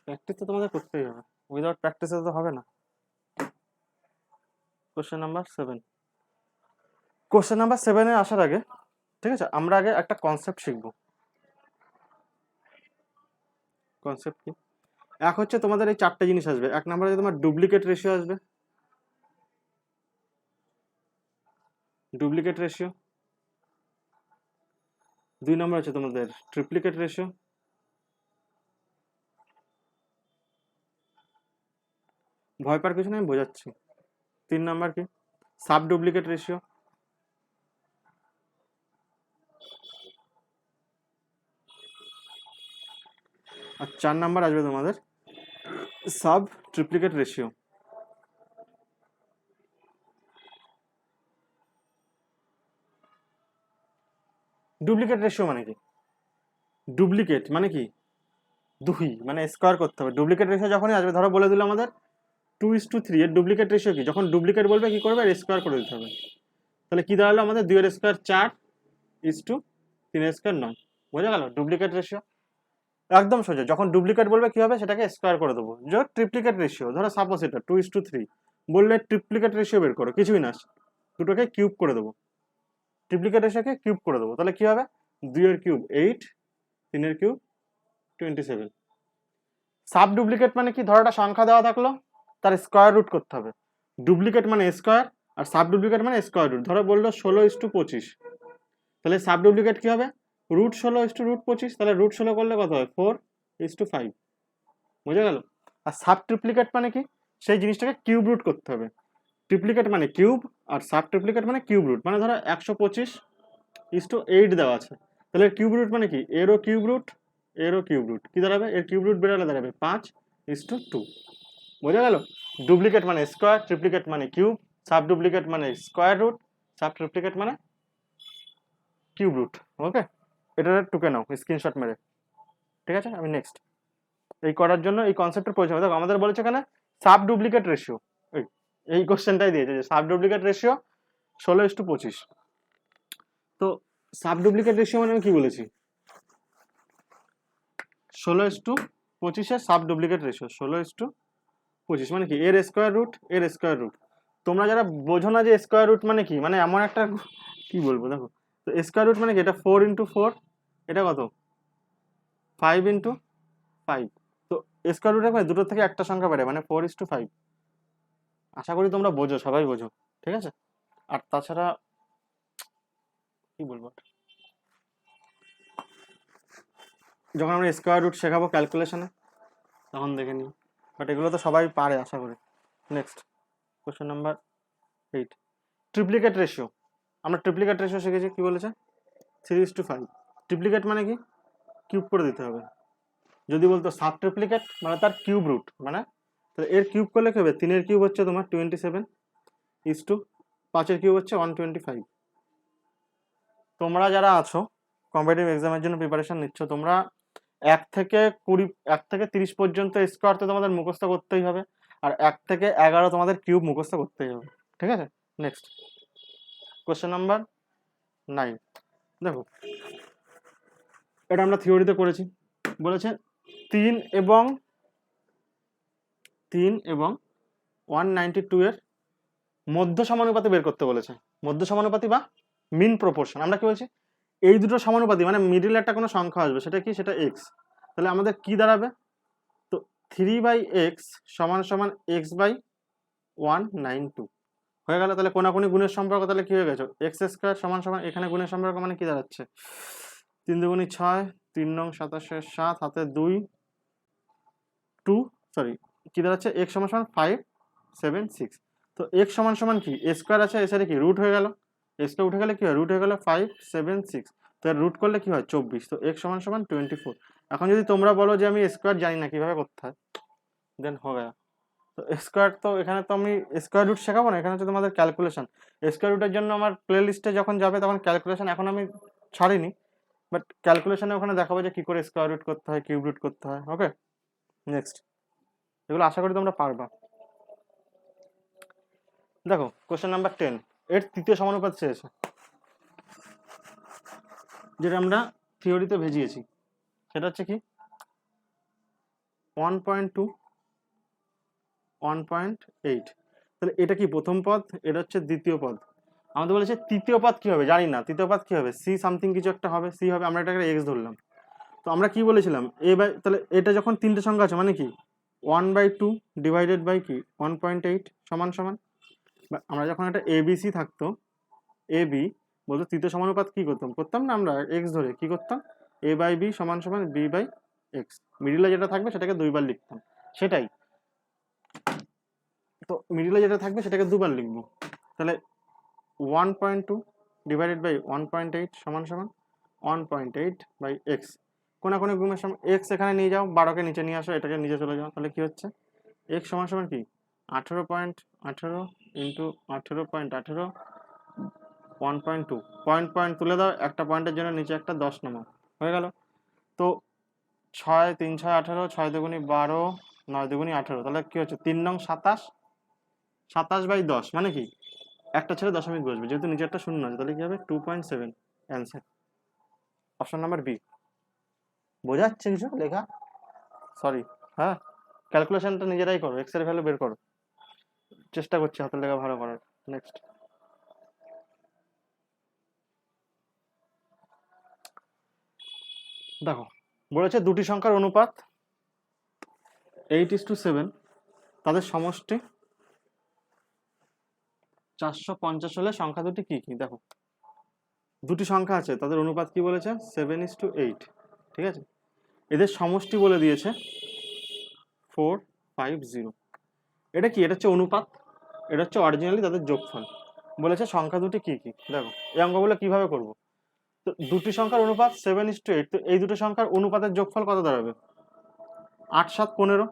প্র্যাকটিস তো তোমাদের করতেই হবে, উইদাউট প্র্যাকটিসে তো হবে না। কোশ্চেন নাম্বার 7, কোশ্চেন নাম্বার 7-এ আসার আগে, ঠিক আছে, আমরা আগে একটা কনসেপ্ট শিখবো। কনসেপ্ট কি, এক হচ্ছে তোমাদের এই চারটে জিনিস আসবে। এক নম্বরে তোমার ডুপ্লিকেট রেশিও আসবে, ডুপ্লিকেট রেশিও। 2 নম্বর হচ্ছে তোমাদের ট্রিপ্লিকেট রেশিও। ভয় পাওয়ার কিছু নেই, আমি বোঝাচ্ছি। 3 নম্বর কি, সাব ডুপ্লিকেট রেশিও। আর 4 নম্বর আসবে তোমাদের সাব ট্রিপ্লিকেট রেশিও। ডুপ্লিকেট রেশিও মানে কি, ডুপ্লিকেট মানে কি, 2 মানে স্কোয়ার করতে হবে। ডুপ্লিকেট রেশিও যখনই আসবে, ধরো বলে দিল আমাদের 2:3, এর ডুপ্লিকেট রেশিও কি, যখন ডুপ্লিকেট বলবে কি করবে, স্কোয়ার করে দিতে হবে। তাহলে কি দাঁড়ালো আমাদের, 2 এর স্কোয়ার 4:3 এর স্কোয়ার 9। বোঝা গেল ডুপ্লিকেট রেশিও? একদম সোজা, যখন ডুপ্লিকেট বলবে কি হবে, সেটাকে স্কোয়ার করে দেবো। যে ট্রিপ্লিকেট রেশিও, ধরো সাপোজ এটা 2:3 বললে ট্রিপ্লিকেট রেশিও বের করো, কিছুই না, দুটোকে কিউব করে দেবো, ট্রিপ্লিকেট রেশিওকে কিউব করে দেবো। তাহলে কি হবে, 2 এর কিউব 8, 3 এর কিউব 27। সাব ডুপ্লিকেট মানে কি, ধরো একটা সংখ্যা দেওয়া থাকলো, তার স্কোয়ার রুট করতে হবে। ডুপ্লিকেট মানে স্কোয়ার, আর সাব ডুপ্লিকেট মানে স্কোয়ার রুট। ধরো বললো 16:25, তাহলে সাব ডুপ্লিকেট কি হবে, √16 √25, তাহলে √16 করলে কত হয়, 4:5। বুঝা গেল? আর সাব ট্রিপ্লিকেট মানে কি, সেই জিনিসটাকে কিউব রুট করতে হবে। ট্রিপ্লিকেট মানে কিউব, আর সাব ট্রিপ্লিকেট মানে কিউব রুট। মানে ধরো 125:8 দেওয়া আছে, তাহলে কিউব রুট মানে কি, এরও কিউব রুট, এরও কিউব রুট, কি দাঁড়াবে, এর কিউব রুট বেরোলে দাঁড়াবে 5:2। বোঝা গেল? ডুপ্লিকেট মানে স্কোয়ার, ট্রিপ্লিকেট মানে কিউব, সাব ডুপ্লিকেট মানে স্কোয়ার রুট, সাব ট্রিপ্লিকেট মানে কিউব রুট। ওকে, এটা টুকে নাও স্ক্রিনশট মেরে। ঠিক আছে, আমি নেক্সট। এই করার জন্য এই কনসেপ্টের প্রয়োজন। দেখো আমাদের বলেছে এখানে সাব ডুপ্লিকেট রেশিও, এই কোশ্চেনটাই দিয়েছে যে সাব ডুপ্লিকেট রেশিও 16:25। তো সাব ডুপ্লিকেট রেশিও মানে আমি কি বলেছি, 16:25 সাব ডুপ্লিকেট রেশিও, 16:25 মানে কি, এর স্কোয়ার রুট, এর স্কোয়ার রুট। তোমরা যারা বোঝো না যে স্কোয়ার রুট মানে কি, মানে এমন একটা, কি বলবো দেখো, তো স্কোয়ার রুট মানে কি, এটা 4 × 4, এটা কত 5 × 5। তো স্কোয়ার রুট মানে দুটো থেকে একটা সংখ্যা বেড়ে, মানে 4:5। আশা করি তোমরা বোঝো, সবাই বোঝো। ঠিক আছে, আর তাছাড়া কি বলবো, যখন আমরা স্কোয়ার রুট শেখাবো ক্যালকুলেশনে তখন দেখে নিই, বাট এগুলো তো সবাই পারে আশা করি। Next question number 8, ট্রিপ্লিকেট ratio. আমরা ট্রিপ্লিকেট রেশিও শিখেছি, কি বলেছে, 3:5। ট্রিপ্লিকেট মানে কি, কিউব করে দিতে হবে। যদি বলতো সাব ট্রিপ্লিকেট মানে তার কিউব রুট, মানে তাহলে এর কিউব করলে কি হবে, 3 এর কিউব হচ্ছে তোমার 27, 5 এর কিউব হচ্ছে 125। তোমরা যারা আছো কম্পিটিটিভ এক্সামের জন্য প্রিপারেশন নিচ্ছ, তোমরা 1 থেকে 20, 1 থেকে 30 পর্যন্ত স্কোয়ার তো তোমাদের মুখস্থ করতেই হবে, আর 1 থেকে 11 তোমাদের কিউব মুখস্থ করতেই হবে। ঠিক আছে, নেক্সট কোশ্চেন নাম্বার 9। দেখো এটা আমরা থিওরিতে করেছি, বলেছে 3 এবং 192 এর মধ্য সমানুপাতি বের করতে বলেছে। মধ্য সমানুপাতি বা মিন প্রপোর্শন। আমরা কি বলছি, এই দুটো সমানুপাতি মানে মিডিল একটা কোনো সংখ্যা আসবে, সেটা কি, সেটা এক্স। তাহলে আমাদের কি দাঁড়াবে, তো 3/x সমান সমান x/192 হয়ে গেল। তাহলে কোনাকুনি গুণের সম্পর্ক, তাহলে কি হয়ে গেছে, x² সমান সমান, এখানে গুণের সম্পর্ক মানে কি দাঁড়াচ্ছে, 3 × 2 = 6, 3 × 27 = 7, হাতে 2, 2 সরি কি দাঁড়াচ্ছে, x সমান সমান 576। তো x সমান সমান কি, a স্কোয়ার আছে, এর সাথে কি রুট হয়ে গেল, a স্কোয়ার উঠে গেলে কি হয়, রুট হয়ে গেল 576। তো রুট করলে কি হয় 24। তো x সমান সমান 24। এখন যদি তোমরা বলো যে আমি স্কোয়ার জানি না কিভাবে করতে হয়, দেন হয়ে গেল। তো স্কোয়ার, তো এখানে তো আমি স্কোয়ার রুট শেখাবো না, এখানে হচ্ছে তোমাদের ক্যালকুলেশন। স্কোয়ার রুটের জন্য আমার প্লে লিস্টে যখন যাবে তখন ক্যালকুলেশন এখন আমি ছাড়িনি, বাট ক্যালকুলেশনে ওখানে দেখাবো যে কি করে স্কোয়ার রুট করতে হয়, কিউব রুট করতে হয়। ওকে, নেক্সট, এগুলো আশা করি তোমরা পারবা। দেখো কোশ্চেন নাম্বার 10, এর তৃতীয় সমানুপাত চেয়েছে, যেটা আমরা থিওরিতে ভেজিয়েছি। সেটা হচ্ছে কি 1.2, 1.8। তাহলে এটা কি প্রথম পদ, এটা হচ্ছে দ্বিতীয় পদ। আমাদের বলেছে তৃতীয় পদ কি হবে, জানি না তৃতীয় পদ কি হবে, সি সামথিং কিছু একটা হবে, সি হবে, আমরা এটাকে এক্স ধরলাম। তো আমরা কি বলেছিলাম, তাহলে এটা যখন তিনটে সংখ্যা আছে মানে কি 1/2 ডিভাইডেড বাই কি 1.8 সমান সমান, আমরা যখন একটা এবিসি থাকতো, এ বি বলতো তৃতীয় সমানুপাত কি করতাম না আমরা এক্স ধরে কি করতাম, a/b সমান সমান b/x, মিডিলে যেটা থাকবে সেটাকে 2 বার লিখতাম। সেটাই তো, মিডিলে যেটা থাকবে সেটাকে 2 বার লিখবো। তাহলে 1.2 ডিভাইডেড বাই 1.8 সমান সমান 1.8/x। কোনাকুনি গুণের সময় x এখানে নিয়ে যাও, 12কে নিচে নিয়ে আসো, এটাকে নিচে চলে যাও, তাহলে কি হচ্ছে x সমান সমান কি 18.18 ইন্টু 18.18, 1.2, পয়েন্ট তুলে দাও, একটা পয়েন্টের জন্য নিচে একটা 10 নামাও, হয়ে গেল। তো 6 3 6 18, 6 দুগুণী 12, 9 দুগুণী 18, তাহলে কি হচ্ছে 3 নং 27, 27/10 মানে কি একটা ছেড়ে দশমিক বসবে, যেহেতু নিচে একটা শূন্য আছে তাহলে কি হবে 2.7 অ্যান্সার, অপশন নাম্বার বি। বোঝাচ্ছে কিছু লেখা? সরি, হ্যাঁ ক্যালকুলেশনটা নিজেরাই করো, এক্স এর ভ্যালু বের করো, চেষ্টা করছি হাতের লেখা ভালো করার। নেক্সট দেখো, বলেছে দুটি সংখ্যার অনুপাত 8:7, তাদের সমষ্টি 450 হলে সংখ্যা দুটি কি কি? দেখো দুটি সংখ্যা আছে, তাদের অনুপাত কি বলেছে 7:8, ঠিক আছে, এদের সমষ্টি বলে দিয়েছে 450। এটা কি? এটা হচ্ছে অনুপাত, এটা হচ্ছে অরিজিনালি তাদের যোগফল। বলেছে সংখ্যা দুটি কি কি? দেখো এই অঙ্কগুলো কিভাবে করব। তো দুটি সংখ্যার অনুপাত 7:8, তো এই দুটো সংখ্যার অনুপাতের যোগফল কত দাঁড়াবে? 8 7 15।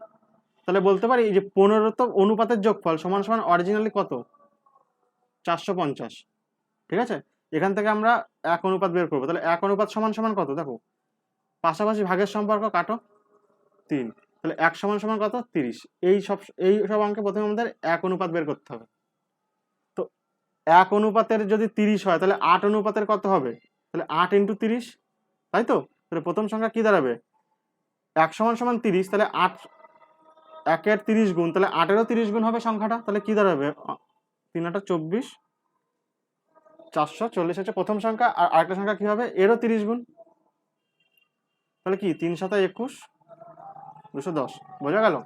তাহলে বলতে পারি যে 15 তো অনুপাতের যোগফল সমান সমান অরিজিনালি কত? 450, ঠিক আছে। এখান থেকে আমরা এক অনুপাত বের করবো, তাহলে এক অনুপাত সমান সমান কত? দেখো পাশাপাশি ভাগের সম্পর্ক কাটো, 3, তাহলে এক সমান সমান কত? 30। এই সব অঙ্কে প্রথমে আমাদের এক অনুপাত বের করতে হবে। তো এক অনুপাতের যদি 30 হয় তাহলে 8 অনুপাতের কত হবে? তাহলে 8 × 30, তাই তো। তাহলে প্রথম সংখ্যা কি দাঁড়াবে? এক সমান সমান 30, তাহলে 8 একের 30 গুণ, তাহলে 8-এরও 30 গুণ হবে সংখ্যাটা, তাহলে কি দাঁড়াবে? 3 8 24, 440 হচ্ছে প্রথম সংখ্যা, আর আরেকটা সংখ্যা কি হবে? এরও 30 গুণ, তাহলে কি 3 7 21, 210। বোঝা গেল?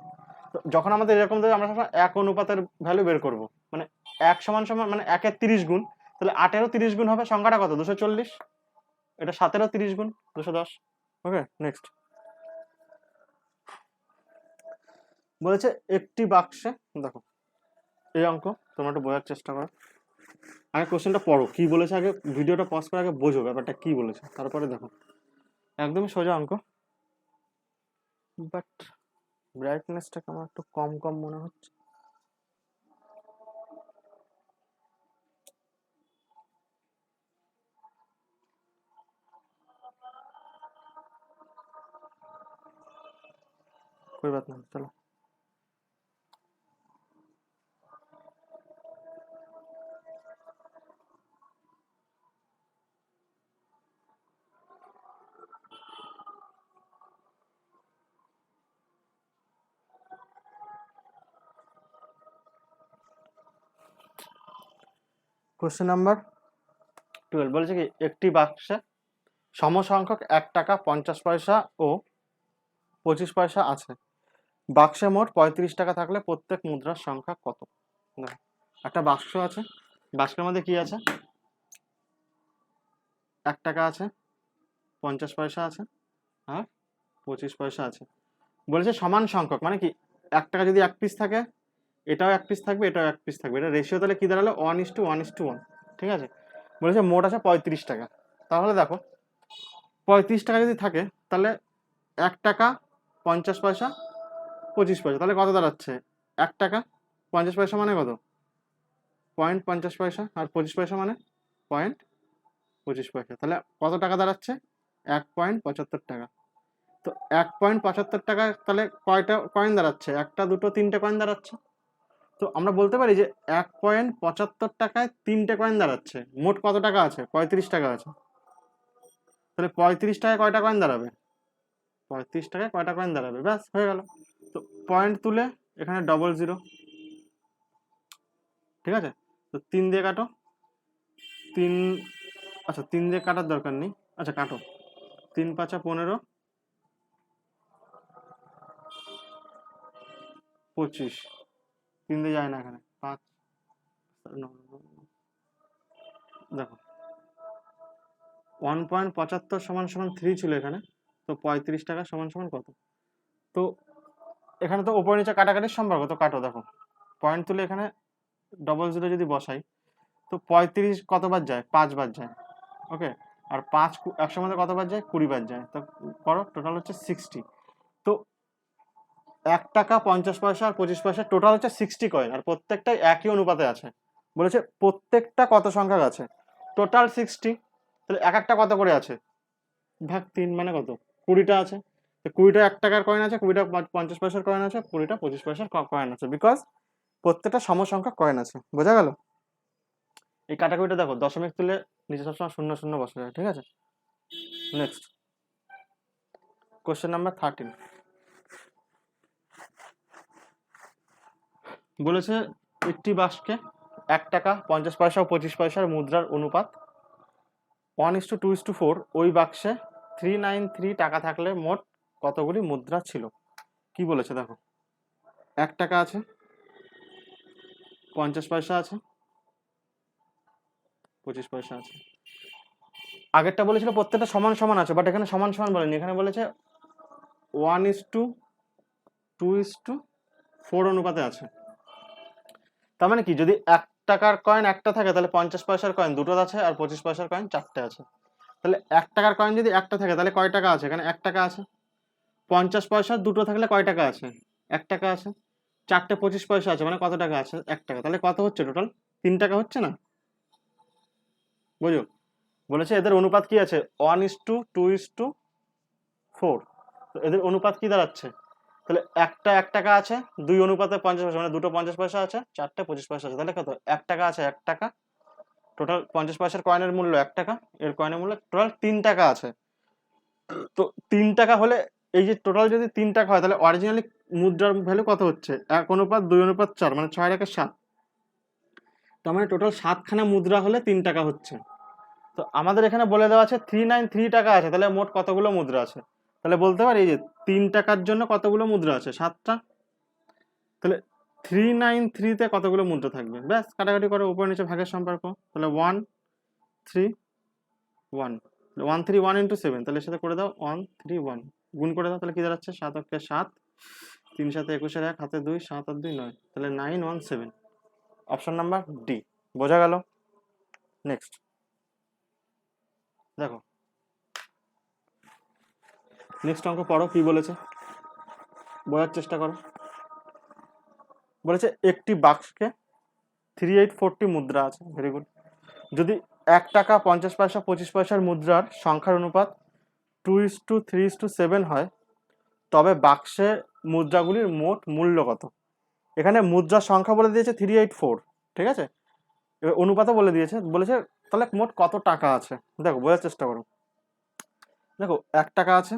যখন আমাদের এরকম দেবে আমরা সবসময় এক অনুপাতের ভ্যালু বের করব, মানে এক সমান সমান মানে একের 30 গুণ, তাহলে 8-এরও 30 গুণ হবে সংখ্যাটা কত? 240। এটা 7-এরও 30 গুণ, 210। ওকে নেক্সট বলেছে একটি বাক্সে, দেখো এই অঙ্ক তোমরা একটু বোঝার চেষ্টা করো, আগে কোশ্চেনটা পড়ো কি বলেছে, আগে ভিডিওটা পজ করে আগে বোঝো ব্যাপারটা কি বলেছে, তারপরে দেখো। একদমই সোজা অঙ্ক, বাট ব্রাইটনেসটাকে আমার একটু কম কম মনে হচ্ছে। कोई बात नहीं, चलो। কোশ্চেন নাম্বার 12 বলেছে কি একটি বাক্সে সমসংখ্যক 1 টাকা 50 পয়সা ও 25 পয়সা আছে, বাক্সে মোট 35 টাকা থাকলে প্রত্যেক মুদ্রার সংখ্যা কত? দেখো একটা বাক্স আছে, বাক্সের মধ্যে কি আছে? 1 টাকা আছে, 50 পয়সা আছে, আর 25 পয়সা আছে। বলেছে সমান সংখ্যক, মানে কি 1 টাকা যদি 1 পিস থাকে, এটাও 1 পিস থাকবে, এটাও 1 পিস থাকবে, এটা রেশিও তাহলে কি দাঁড়ালো 1:1:1, ঠিক আছে। বলেছে মোট আছে 35 টাকা, তাহলে দেখো 35 টাকা যদি থাকে তাহলে 1 টাকা 50 পয়সা 25 পয়সা, তাহলে কত দাঁড়াচ্ছে? 1 টাকা 50 পয়সা মানে কত? 0.50 পয়সা, আর 25 পয়সা মানে 0.25 পয়সা, তাহলে কত টাকা দাঁড়াচ্ছে? 1.75 টাকা। তো 1.75 টাকা তাহলে কয়টা কয়েন দাঁড়াচ্ছে? একটা দুটো তিনটে কয়েন দাঁড়াচ্ছে। তো আমরা বলতে পারি যে 1.75 টাকায় 3টে কয়েন দাঁড়াচ্ছে, মোট কত টাকা আছে? 35 টাকা আছে। তাহলে 35 টাকায় কয়টা কয়েন দাঁড়াবে? 35 টাকায় কয়টা কয়েন দাঁড়াবে? ব্যাস হয়ে গেল। তো পয়েন্ট তুলে এখানে 00, ঠিক আছে। তো 3 দিয়ে কাটো, 3, আচ্ছা 3 দিয়ে কাটার দরকার নেই, আচ্ছা কাটো, 3 5 15, 25, 3 দিয়ে যায় না এখানে, 5 দেখো 1.75 সমান সমান 3 ছিল এখানে, তো 35 টাকা সমান সমান কত? তো এখানে তো উপরে নিচে কাটাকাটির সম্পর্ক, তো কাটো, দেখো পয়েন্ট তুলে এখানে 00 যদি বসাই, তো 35 কতবার যায়? 5 বার যায়, ওকে। আর 5 100 মধ্যে কতবার যায়? 20 বার যায়, তো করো টোটাল হচ্ছে 60। তো 1 টাকা 50 পয়সা আর 25 পয়সা টোটাল হচ্ছে 60 কয়েন, আর প্রত্যেকটাই একই অনুপাতে আছে। বলেছে প্রত্যেকটা কত সংখ্যক আছে? টোটাল 60, তাহলে এক একটা কত করে আছে? ভাগ 3 মানে কত? 20টা আছে। তো 20টা 1 টাকার কয়েন আছে, 20টা 50 পয়সার কয়েন আছে, 20টা 25 পয়সার কয়েন আছে, বিকজ প্রত্যেকটা সমসংখ্যক কয়েন আছে। বোঝা গেল? এই কাটাকুটিটা দেখো, দশমিক তুলে নিচে সবসময় 0 0 বসে যায়, ঠিক আছে? নেক্সট কোশ্চেন নাম্বার 13 বলেছে একটি বাক্সকে 1 টাকা 50 পয়সা ও 25 পয়সার মুদ্রার অনুপাত 1:2:4, ওই বাক্সে 393 টাকা থাকলে মোট কতগুলি মুদ্রা ছিল? কি বলেছে দেখো, 1 টাকা আছে, 50 পয়সা আছে, 25 পয়সা আছে। আগেরটা বলেছিল প্রত্যেকটা সমান সমান আছে, বাট এখানে সমান সমান বলেনি, এখানে বলেছে 1:2:4 অনুপাতে আছে। তার মানে কি, যদি 1 টাকার কয়েন একটা থাকে তাহলে 50 পয়সার কয়েন দুটো আছে, আর 25 পয়সার কয়েন 4টে আছে। তাহলে 1 টাকার কয়েন যদি একটা থাকে তাহলে কয় টাকা আছে? এখানে 1 টাকা আছে। 50 পয়সার দুটো থাকলে কয় টাকা আছে? 1 টাকা আছে। 4টে 25 পয়সা আছে, মানে কত টাকা আছে? 1 টাকা। তাহলে কত হচ্ছে টোটাল? 3 টাকা হচ্ছে না? বুঝো? বলেছে এদের অনুপাত কি আছে? 1:2:4। তো এদের অনুপাত কি দাঁড়াচ্ছে? তাহলে একটা 1 টাকা আছে, 2 অনুপাতে 50 পয়সা, মানে দুটো 50 পয়সা আছে, 4টে 25 পয়সা আছে। তাহলে কত? 1 টাকা আছে, 1 টাকা। টোটাল 50 পয়সার কয়েনের মূল্য 1 টাকা, এর কয়েনের মূল্য টোটাল 3 টাকা আছে। তো 3 টাকা হলে, এই যে টোটাল যদি 3 টাকা হয় তাহলে অরিজিনালি মুদ্রার ভ্যালু কত হচ্ছে? 1:2:4, মানে 6 টাকা 7। তার মানে টোটাল 7খানা মুদ্রা হলে 3 টাকা হচ্ছে। তো আমাদের এখানে বলে দেওয়া আছে 393 টাকা আছে, তাহলে মোট কতগুলো মুদ্রা আছে? তাহলে বলতে পারি এই যে 3 টাকার জন্য কতগুলো মুদ্রা আছে? 7টা। তাহলে 393-তে কতগুলো মুদ্রা থাকবে? ব্যাস কাটাকাটি করে উপর নিচে ভাগের সম্পর্ক। তাহলে 1 3 1 1 3 1 × 7, তাহলে সাথে করে দাও 1 3 1, গুণ করে দাও, তাহলে কি দাঁড়াচ্ছে? 7 × 7, 3 × 7 21, 1 হাতে 2, 7 আর 2 9, তাহলে 917। Option number D. বোঝা গেল? নেক্সট দেখো, নেক্সট অঙ্ক পড়ো, কি বলেছে বোঝার চেষ্টা করো। বলেছে একটি বাক্সকে 3840 মুদ্রা আছে, ভেরি গুড। যদি 1 টাকা 50 পয়সা 25 পয়সার মুদ্রার সংখ্যার অনুপাত 2:3:7 হয়, তবে বাক্সে মুদ্রাগুলির মোট মূল্য কত? এখানে মুদ্রার সংখ্যা বলে দিয়েছে 384, ঠিক আছে? এবার অনুপাতও বলে দিয়েছে, বলেছে তাহলে মোট কত টাকা আছে। দেখো বোঝার চেষ্টা করো। দেখো 1 টাকা আছে,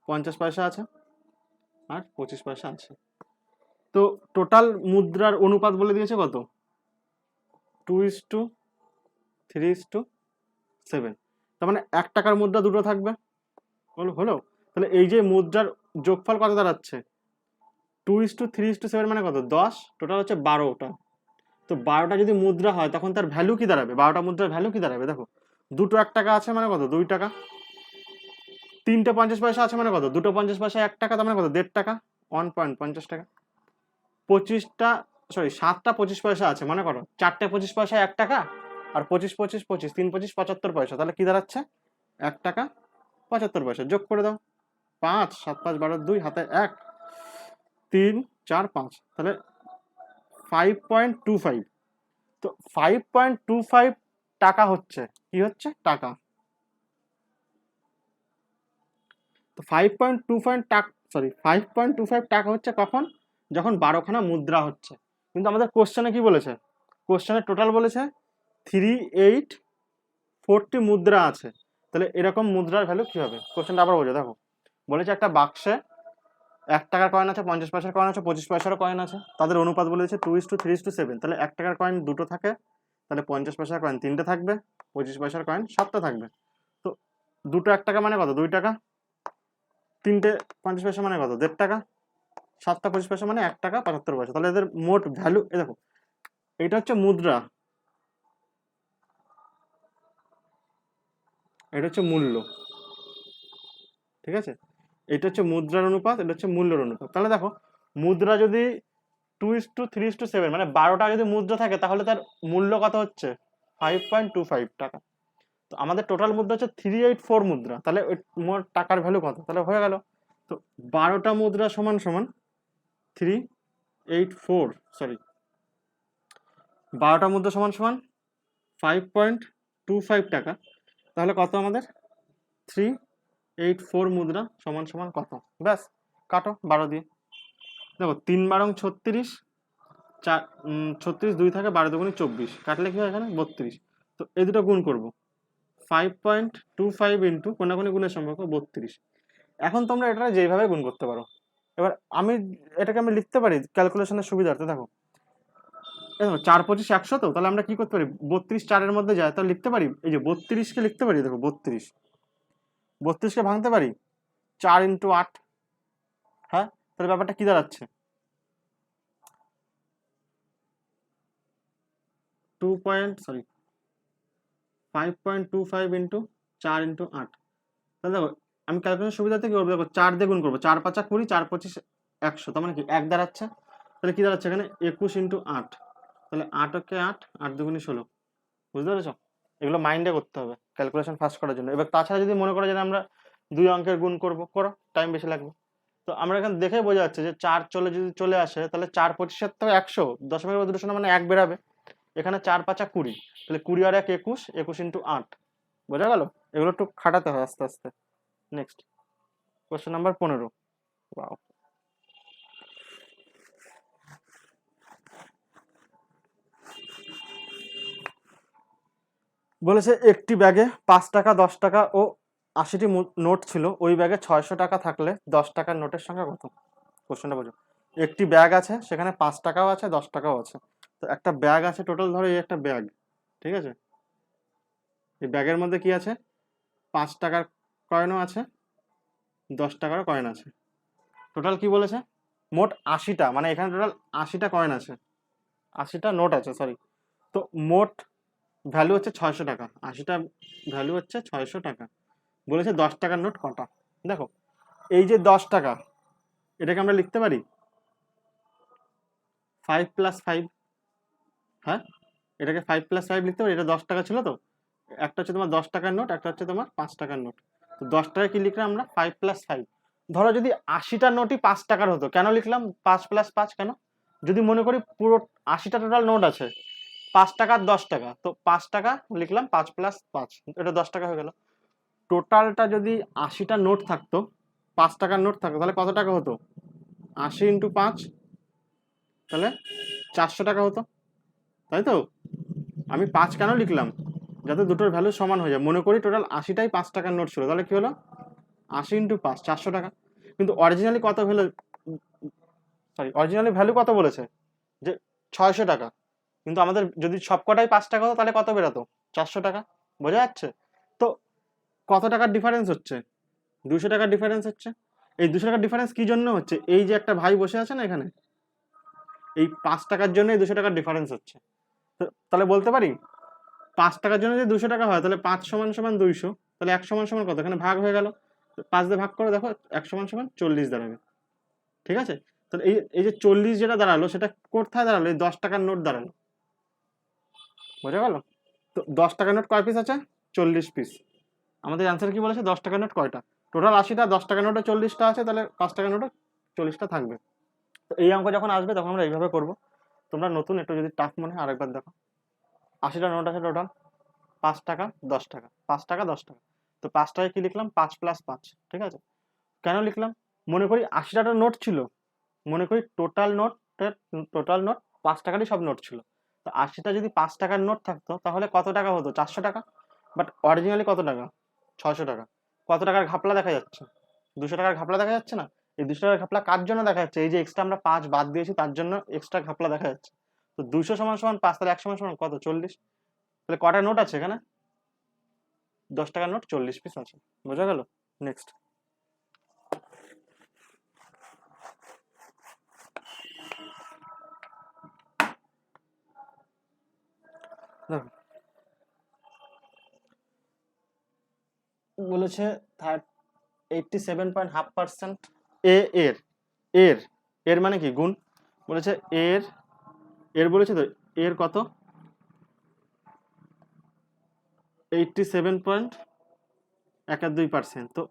50 পয়সা আছে, আর 25 পয়সা আছে। তো টোটাল মুদ্রার অনুপাত বলে দিয়েছে কত? 2:3:7। তার মানে 1 টাকার মুদ্রা দুটো থাকবে, হলো। তাহলে এই যে মুদ্রার যোগফল কত দাঁড়াচ্ছে? 2:3:7 মানে কত? 10, টোটাল হচ্ছে 12টা। তো 12টা যদি মুদ্রা হয় তখন তার ভ্যালু কি দাঁড়াবে? 12টা মুদ্রার ভ্যালু কি দাঁড়াবে? দেখো, দুটো 1 টাকা আছে মানে কত? 2 টাকা। 3টে 50 পয়সা আছে মানে কত? দুটো 50 পয়সা 1 টাকা, তার মানে কত? 1.5 টাকা, 1.50 টাকা। 7টা 25 পয়সা আছে মানে কত? 4টে 25 পয়সা 1 টাকা, আর 25 25 25, 3 25 75 পয়সা। তাহলে কি দাঁড়াচ্ছে? 1 টাকা 75 পয়সা। যোগ করে দাও, 5 7 5 12 2, হাতে 1 3 4 5, তাহলে 5.25। তো 5.25 টাকা হচ্ছে, কি হচ্ছে? টাকা। তো 5.25 টাকা হচ্ছে কখন? যখন 12খানা মুদ্রা হচ্ছে। কিন্তু আমাদের কোশ্চেনে কি বলেছে? কোশ্চেনে টোটাল বলেছে 3840 মুদ্রা আছে। তাহলে এরকম মুদ্রার ভ্যালু কি হবে? কোশ্চেনটা আবার বোঝো। দেখো, বলেছে একটা বাক্সে 1 টাকার কয়েন আছে, 50 পয়সার কয়েন আছে, 25 পয়সারও কয়েন আছে, তাদের অনুপাত বলেছে 2:3:7। তাহলে 1 টাকার কয়েন দুটো থাকে, তাহলে 50 পয়সার কয়েন 3টে থাকবে, 25 পয়সার কয়েন 7টা থাকবে। তো দুটো 1 টাকা মানে কত? 2 টাকা। 3টে 50 পয়সা মানে কত? 1.5 টাকা। 7টা 25 পয়সা মানে 1 টাকা 75 পয়সা। তাহলে এদের মোট ভ্যালু, এই দেখো, এটা হচ্ছে মুদ্রা, এটা হচ্ছে মূল্য, ঠিক আছে? এটা হচ্ছে মুদ্রার অনুপাত, এটা হচ্ছে মূল্যের অনুপাত। তাহলে দেখো, মুদ্রা যদি 2:3:7, মানে 12টা যদি মুদ্রা থাকে তাহলে তার মূল্য কত হচ্ছে? 5.25 টাকা। তো আমাদের টোটাল মুদ্রা হচ্ছে 384 মুদ্রা। তাহলে ওই মোট টাকার ভ্যালু কত? তাহলে হয়ে গেল। তো 12টা মুদ্রা সমান সমান 384, সরি, 12টা মুদ্রা সমান সমান 5.25 টাকা। তাহলে কত আমাদের? 84 মুদ্রা সমান সমান কত? ব্যাস, কাটো 12 দিয়ে। দেখো 3 বারং 36, 36 2 থাকে, 12 দুগুণে 24, কাটলে কি হয় এখানে 32। তো এই দুটো গুণ করবো, 5.25 ইন্টু কোনাকুনি গুণের সম্পর্ক 32। এখন তোমরা এটা যেইভাবে গুণ করতে পারো। এবার এটাকে আমি লিখতে পারি ক্যালকুলেশনের সুবিধার্থে। দেখো 4 25 100, তো তাহলে আমরা কি করতে পারি, 32 4-এর মধ্যে যায়, তাহলে লিখতে পারি এই যে 32কে লিখতে পারি। দেখো 32কে ভাঙতে পারি 4 ইন্টু 8। হ্যাঁ, তাহলে ব্যাপারটা কি দাঁড়াচ্ছে, 5.25 ইন্টু 4 ইন্টু 8। তাহলে দেখো আমি ক্যালকুলেশন সুবিধাতে কি করবো, দেখো 4 দিয়ে গুণ করবো, 4 5 20, 4 25 100, তার মানে কি 1 দাঁড়াচ্ছে। তাহলে কি দাঁড়াচ্ছে এখানে 21 ইন্টু 8, তাহলে 8 ওকে 8, 8 দুগুণে 16। বুঝতে পেরেছ? এগুলো মাইন্ডে করতে হবে ক্যালকুলেশন ফাস্ট করার জন্য। এবার তাছাড়া যদি মনে করো যে আমরা 2 অঙ্কের গুণ করবো, করো, টাইম বেশি লাগবে। তো আমরা এখানে দেখেই বোঝা যাচ্ছে যে 4 যদি চলে আসে, তাহলে 4 25 তো 100, দশমিকের মধ্যে 2 শূন্য মানে 1 বেরাবে। এখানে 4 5 20, তাহলে 20 আর 1 21, 21 ইন্টু 8। বোঝা গেল? এগুলো একটু খাটাতে হয় আস্তে আস্তে। Next question number 15। ওয়াও, বলেছে একটি ব্যাগে 5 টাকা, 10 টাকা ও 80টি নোট ছিল। ওই ব্যাগে 600 টাকা থাকলে 10 টাকার নোটের সংখ্যা কত? কোশ্চেনটা বোঝো। একটি ব্যাগ আছে, সেখানে 5 টাকাও আছে, 10 টাকাও আছে। তো একটা ব্যাগ আছে, টোটাল ধরো এই একটা ব্যাগ, ঠিক আছে? এই ব্যাগের মধ্যে কি আছে, 5 টাকার কয়েনও আছে, 10 টাকারও কয়েন আছে। টোটাল কি বলেছে, মোট 80টা, মানে এখানে টোটাল 80টা কয়েন আছে, 80টা নোট আছে, সরি। তো মোট ভ্যালু হচ্ছে 600 টাকা, 80টা ভ্যালু হচ্ছে 600 টাকা। বলেছে 10 টাকার নোট কটা। দেখো এই যে 10 টাকা, এটাকে আমরা লিখতে পারি 5 + 5। হ্যাঁ, এটাকে 5 + 5 লিখতে পারি। এটা 10 টাকা ছিল, তো একটা হচ্ছে তোমার 10 টাকার নোট, একটা হচ্ছে তোমার 5 টাকার নোট। তো 10 টাকা কি লিখলাম আমরা, 5 + 5। ধরো যদি 80টা নোটই 5 টাকার হতো, কেন লিখলাম 5 + 5 কেন? যদি মনে করি পুরো 80টা টোটাল নোট আছে, 5 টাকা আর 10 টাকা, তো 5 টাকা লিখলাম, 5 + 5, এটা 10 টাকা হয়ে গেল। টোটালটা যদি 80টা নোট থাকতো, 5 টাকার নোট থাকতো, তাহলে কত টাকা হতো, 80 ইন্টু 5, তাহলে 400 টাকা হতো, তাই তো? আমি 5 কেন লিখলাম, যাতে দুটোর ভ্যালু সমান হয়ে যায়। মনে করি টোটাল 80টাই 5 টাকার নোট ছিল, তাহলে কি হলো, 80 ইন্টু 5, 400 টাকা। কিন্তু অরিজিনালি কত ভ্যালু, অরিজিনালি ভ্যালু কত বলেছে, যে 600 টাকা। কিন্তু আমাদের যদি সবকটাই 5 টাকা হতো, তাহলে কত বেরোতো, 400 টাকা। বোঝা যাচ্ছে? তো কত টাকার ডিফারেন্স হচ্ছে, 200 টাকার ডিফারেন্স হচ্ছে। এই 200 টাকার ডিফারেন্স কি জন্য হচ্ছে, এই যে একটা ভাই বসে আছে না এখানে, এই 5 টাকার জন্য 200 টাকার ডিফারেন্স হচ্ছে। তাহলে বলতে পারি 5 টাকার জন্য যদি 200 টাকা হয়, তাহলে 5 সমান সমান 200, তাহলে 1 সমান সমান কত, এখানে ভাগ হয়ে গেল, 5 দিয়ে ভাগ করে দেখো 1 সমান সমান 40 দাঁড়াবে। ঠিক আছে? তাহলে এই যে 40 যেটা দাঁড়ালো, সেটা কোথায় দাঁড়ালো, এই 10 টাকার নোট দাঁড়ালো। বোঝা গেল? তো 10 টাকার নোট কয় পিস আছে, 40 পিস। আমাদের অ্যান্সার কি বলেছে, 10 টাকার নোট কয়টা, টোটাল 80টা, 10 টাকার নোটে 40টা আছে, তাহলে 5 টাকার নোটে 40টা থাকবে। তো এই অঙ্ক যখন আসবে তখন আমরা এইভাবে করব। তোমরা নতুন একটু যদি টাফ মনে হয় আরেকবার দেখো। 80টা নোট আছে টোটাল, 5 টাকা 10 টাকা, 5 টাকা 10 টাকা। তো 5 টাকায় কি লিখলাম, 5 + 5। ঠিক আছে? কেন লিখলাম, মনে করি 80টা নোট ছিল, মনে করি টোটাল নোট 5 টাকারই সব নোট ছিল। তো 80টা যদি 5 টাকার নোট থাকতো, তাহলে কত টাকা হতো, 400 টাকা। বাট অরিজিনালি কত টাকা, 600 টাকা। কত টাকার ঘাপলা দেখা যাচ্ছে, 200 টাকার ঘাপলা দেখা যাচ্ছে না? এই 200 টাকার ঘাপলা কার জন্য দেখা যাচ্ছে, এই যে এক্সট্রা আমরা 5 বাদ দিয়েছি, তার জন্য এক্সট্রা ঘাপলা দেখা যাচ্ছে। তো 200 সমান সমান 5, তাহলে 1 সমান সমান কত, 40। তাহলে কটা নোট আছে এখানে, 10 টাকার নোট 40 পিস আছে। বোঝা গেল? নেক্সট দেখো, বলেছে 87.5% এ এর এর এর মানে কি, গুণ। বলেছে এর এর বলেছে তো, এর কত, 87.12%। তো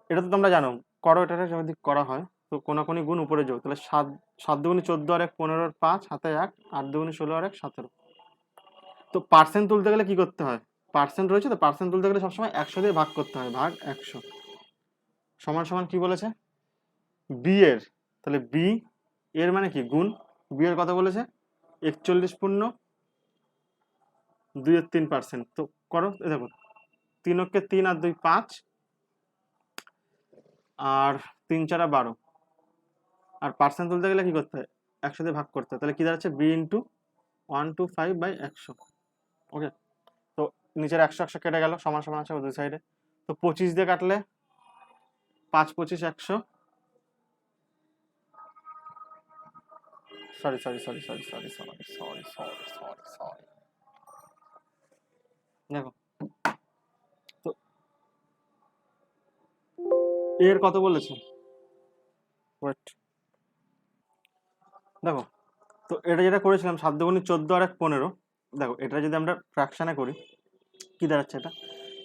এটা তো তোমরা জানো, করো, এটা যদি করা হয় তো কোনাকুনি গুণ উপরে যোগ, তাহলে 7 7 দুগুণে 14 আর 1 15 আর 5 হাতে 1, 8 দুগুণে 16 আর 1 17। তো পার্সেন্ট তুলতে গেলে কি করতে হয়, পার্সেন্ট রয়েছে তো, পার্সেন্ট তুলতে গেলে সবসময় 100 দিয়ে ভাগ করতে হয়, ভাগ 100। সমান সমান কি বলেছে, বি এর, তাহলে বি এর মানে কি গুণ, বি এর কত বলেছে 41.2-3%। তো করো, দেখো 3 আর 2 5, আর 3 4 12, আর পার্সেন্ট তুলতে গেলে কি করতে হয়, 100 দিয়ে ভাগ করতে হয়। তাহলে কি দাঁড়াচ্ছে বি ইন্টু 125/100। ওকে, তো নিচের 100 কেটে গেল, সমান সমান আছে দুই সাইডে। তো 25 দিয়ে কাটলে 5 25 100, sorry sorry sorry sorry sorry sorry sorry sorry sorry sorry, দেখো তো এর কত বলেছে, ওয়েট দেখো, তো এটা যেটা করেছিলাম 7 দুগুণে 14 আর 1 15, দেখো এটা যদি আমরা ফ্র্যাকশনে করি কি দাঁড়াচ্ছে, এটা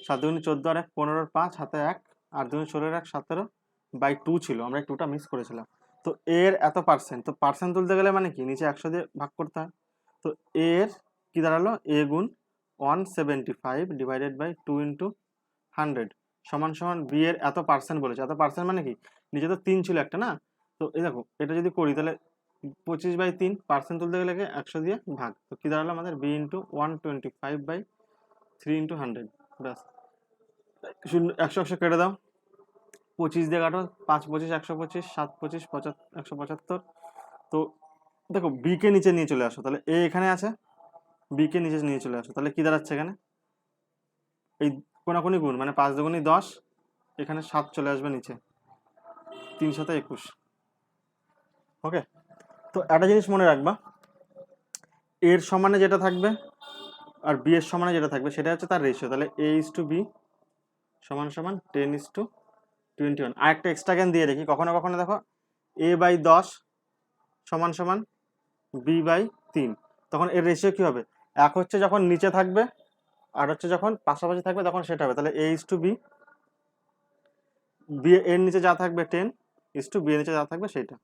7 দুগুণে 14 আর 1 15, 5 হাতে 1, আর 2 16 1 17/2 ছিল, আমরা এই 2টা মিস করেছিলাম। তো এর এত পার্সেন্ট, তো পার্সেন্ট তুলতে গেলে মানে কি নিচে 100 দিয়ে ভাগ করতে হয়। তো এর কি দাঁড়ালো, এ গুণ 175/2 ইন্টু 100 সমান সমান বি এর এত পার্সেন্ট বলেছে। এত পার্সেন্ট মানে কি, নিচে তো 3 ছিল একটা না, তো এই দেখো এটা যদি করি তাহলে 25/3, পার্সেন্ট তুলতে গেলে 100 দিয়ে ভাগ, তো কি দাঁড়ালো আমাদের বি ইন্টু 125/3 ইন্টু 100। ব্যাস, 100 100 কেটে দাও, 25 দিয়ে কাটো, 5 25 125, 7 25 175। তো দেখো বি কে নিচে নিয়ে চলে আসো, তাহলে এ এখানে আছে, বি কে নিচে নিয়ে চলে আসো, তাহলে কি দাঁড়াচ্ছে এখানে এই কোনাকুনি গুণ, মানে 5 দুগুণে 10, এখানে 7 চলে আসবে নিচে, 3 7 21। ওকে, তো একটা জিনিস মনে রাখবা, এর সমানে যেটা থাকবে আর বি এর সমানে যেটা থাকবে সেটা হচ্ছে তার রেশিও। তাহলে এ ইস টু বি সমান সমান 10:21। আর একটা এক্সট্রা জ্ঞান দিয়ে রেখি, কখনো কখনো দেখো a/10 সমান সমান b/3, তখন এর রেশিও কি হবে, এক হচ্ছে যখন নিচে থাকবে আর হচ্ছে যখন পাশাপাশি থাকবে তখন সেটা হবে। তাহলে a is to B, B এর নিচে যা থাকবে 10 ইস টু বি এর নিচে যা থাকবে সেইটা,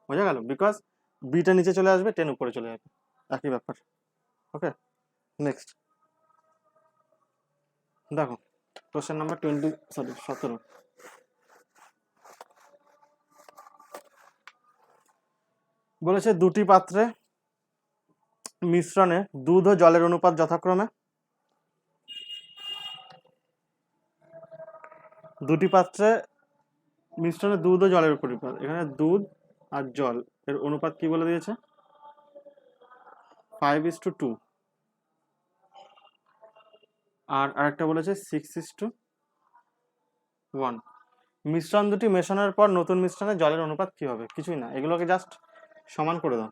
বোঝা গেল, বিকজ বিটা নিচে চলে আসবে 10 উপরে চলে যাবে, একই ব্যাপার। ওকে, নেক্সট দেখো কোশ্চেন নাম্বার 17। বলেছে দুটি পাত্রে মিশ্রণে দুধ ও জলের অনুপাত যথাক্রমে, দুটি পাত্রে মিশ্রণে দুধ ও জলের অনুপাত, এখানে দুধ আর জল এর অনুপাত কি বলে দিয়েছে 5:2, আর আরেকটা বলেছে 6:1। মিশ্রণ দুটি মেশানোর পর নতুন মিশ্রণে জলের অনুপাত কি হবে, কিছুই না, এগুলোকে জাস্ট সমান করে দাও।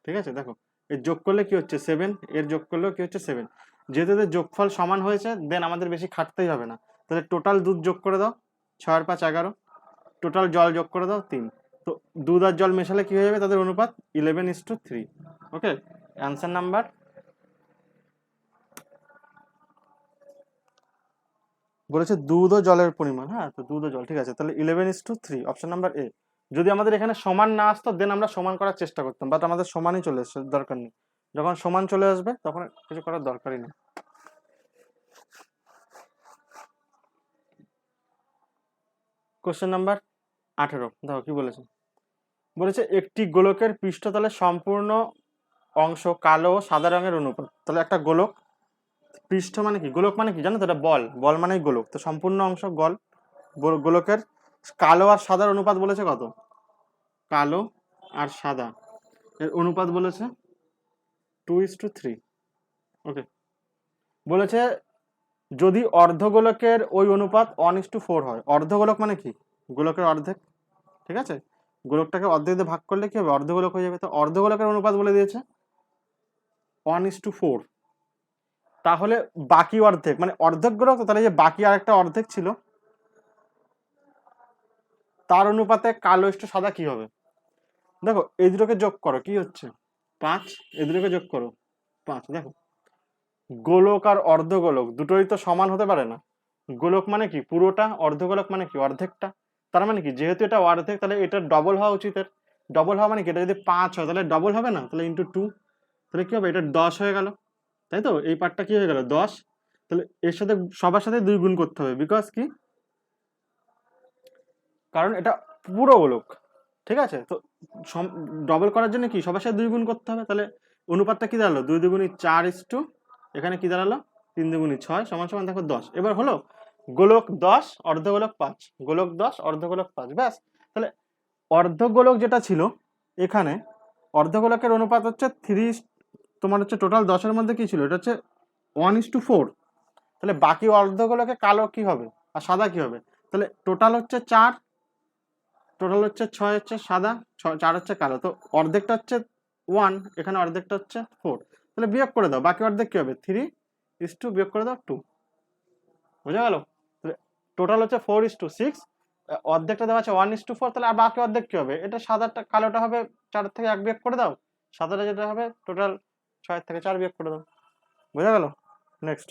ঠিক আছে, দেখো এর যোগ করলে কি হচ্ছে 7, এর যোগ করলেও কি হচ্ছে 7, যেহেতু এদের যোগফল সমান হয়েছে দেন আমাদের বেশি খাটতেই হবে না। তাহলে টোটাল দুধ যোগ করে দাও 6 আর 5 11, টোটাল জল যোগ করে দাও 3, তো দুধ আর জল মেশালে কি হয়ে যাবে তাদের অনুপাত 11:3। ওকে, অ্যান্সার নাম্বার বলেছে দুধ ও জলের পরিমাণ, হ্যাঁ তো দুধ ও জল, ঠিক আছে, তাহলে 11:3, অপশন নাম্বার এ। যদি আমাদের এখানে সমান না আসতো দেন আমরা সমান করার চেষ্টা করতাম, বাট আমাদের সমানই চলে এসছে, দরকার নেই, যখন সমান চলে আসবে তখন কিছু করার দরকারই নেই। কোশ্চেন নাম্বার 18, দেখো কি বলেছে, বলেছে একটি গোলকের পৃষ্ঠতলের সম্পূর্ণ অংশ কালো ও সাদা রঙের অনুপাত। তাহলে একটা গোলক, পৃষ্ঠ মানে কি, গোলক মানে কি জানো তো, এটা বল, বল মানেই গোলক, তো সম্পূর্ণ অংশ গোলকের কালো আর সাদার অনুপাত বলেছে কত, কালো আর সাদা এর অনুপাত বলেছে 2:3। ওকে, বলেছে যদি অর্ধগোলকের ওই অনুপাত 1:4 হয়, অর্ধগোলক মানে কি, গোলকের অর্ধেক, ঠিক আছে, গোলকটাকে অর্ধেক দিয়ে ভাগ করলে কি হবে অর্ধগোলক হয়ে যাবে, তো অর্ধগোলকের অনুপাত বলে দিয়েছে 1:4, তাহলে বাকি অর্ধেক মানে অর্ধেক গোলক, তো তাহলে যে বাকি আরেকটা অর্ধেক ছিল তার অনুপাতে কালো ইস্টু সাদা কি হবে, দেখো এই দুটোকে যোগ করো কি হচ্ছে 5, এই দুটোকে যোগ করো 5, দেখো গোলক আর অর্ধগোলক দুটোই তো সমান হতে পারে না, গোলক মানে কি পুরোটা, অর্ধগোলক মানে কি অর্ধেকটা, তার মানে কি যেহেতু এটা অর্ধেক তাহলে এটা ডবল হওয়া উচিত, ডবল হওয়া মানে কি, এটা যদি 5 হয় তাহলে ডবল হবে না, তাহলে ইন্টু 2, তাহলে কি হবে এটা 10 হয়ে গেল, তাই তো এই পার্টটা কি হয়ে গেল 10, তাহলে এর সাথে সবার সাথে 2 গুণ করতে হবে, বিকজ কি কারণ এটা পুরো গোলক, ঠিক আছে? তো ডবল করার জন্য কি সবার সাথে 2 গুণ করতে হবে, তাহলে অনুপাতটা কি দাঁড়ালো 2 দুগুণী 4 এখানে কি দাঁড়ালো 3 দুগুণী 6 সমান সমান দেখো 10। এবার হলো গোলক 10 অর্ধগোলক 5, গোলক 10 অর্ধগোলক 5, ব্যাস। তাহলে অর্ধগোলক যেটা ছিল এখানে অর্ধগোলকের অনুপাত হচ্ছে 3, তোমার হচ্ছে টোটাল 10-এর মধ্যে কি ছিল, এটা হচ্ছে 1:4। তাহলে বাকি অর্ধগোলকে কালো কি হবে আর সাদা কি হবে, তাহলে টোটাল হচ্ছে 4, টোটাল হচ্ছে 6 হচ্ছে সাদা, 4 হচ্ছে কালো। তো অর্ধেকটা হচ্ছে 1, এখানে অর্ধেকটা হচ্ছে 4, তাহলে বিয়োগ করে দাও, বাকি অর্ধেক কি হবে 3:2, বিয়োগ করে দাও 2, বুঝা গেল? তাহলে টোটাল হচ্ছে 4:6, অর্ধেকটা দেওয়া আছে 1:4, তাহলে আর বাকি অর্ধেক কি হবে, এটা সাদাটা কালোটা হবে 4 থেকে 1 বিয়োগ করে দাও, সাদাটা যেটা হবে টোটাল 6 থেকে 4 বিয়োগ করে দাও, বুঝা গেল? নেক্সট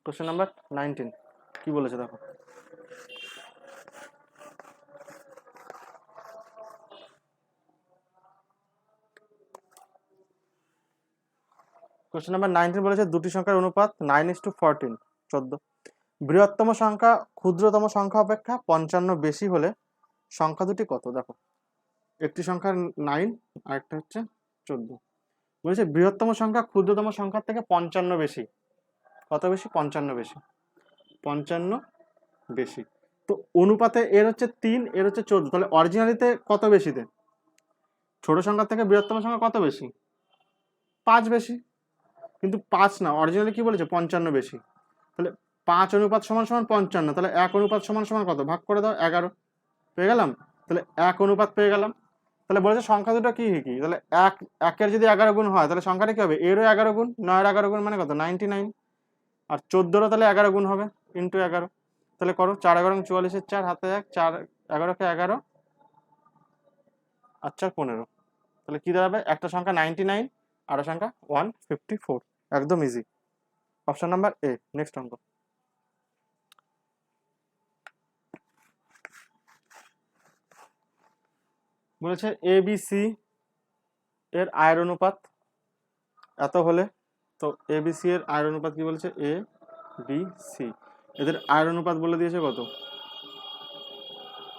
কোশ্চেন নাম্বার 19 কি বলেছে দেখো। কোশ্চেন নাম্বার 19 বলেছে দুটি সংখ্যার অনুপাত 9:14, 14। বৃহত্তম সংখ্যা ক্ষুদ্রতম সংখ্যা অপেক্ষা 55 বেশি হলে সংখ্যা দুটি কত? দেখো একটি সংখ্যার 9 আর একটা হচ্ছে 14। বলেছে বৃহত্তম সংখ্যা ক্ষুদ্রতম সংখ্যার থেকে 55 বেশি। কত বেশি? 55 বেশি, 55 বেশি। তো অনুপাতে এর হচ্ছে 3, এর হচ্ছে 14, তাহলে অরিজিনালিতে কত বেশিতে? ছোট সংখ্যা থেকে বৃহত্তম সংখ্যা কত বেশি? 5 বেশি, কিন্তু 5 না, অরিজিনালি কি বলেছে 55 বেশি। তাহলে 5 অনুপাত সমান সমান 55, তাহলে 1 অনুপাত সমান সমান কত, ভাগ করে দাও 11, পেয়ে গেলাম। তাহলে 1 অনুপাত পেয়ে গেলাম। তাহলে বলেছে সংখ্যা দুটো কি কি, তাহলে 1 যদি 11 গুণ হয় তাহলে সংখ্যাটা কি হবে, এরও 11 গুণ, 9-এর 11 গুণ মানে কত 99, আর 14-রও তাহলে 11 গুণ হবে ইন্টু 11। তাহলে করো 4-11 44-এর 4 হাতে 1, 4 11-কে 11 আর 4 15, তাহলে কি দাঁড়াবে, একটা সংখ্যা 99 আর সংখ্যা 154, একদম easy. Option number A. Next অঙ্ক বলেছে এ বি সি এর আয়ের অনুপাত এত হলে, তো এ বি সি এর আয়ের অনুপাত কি বলেছে, এ বি সি এদের আয়ের অনুপাত বলে দিয়েছে কত,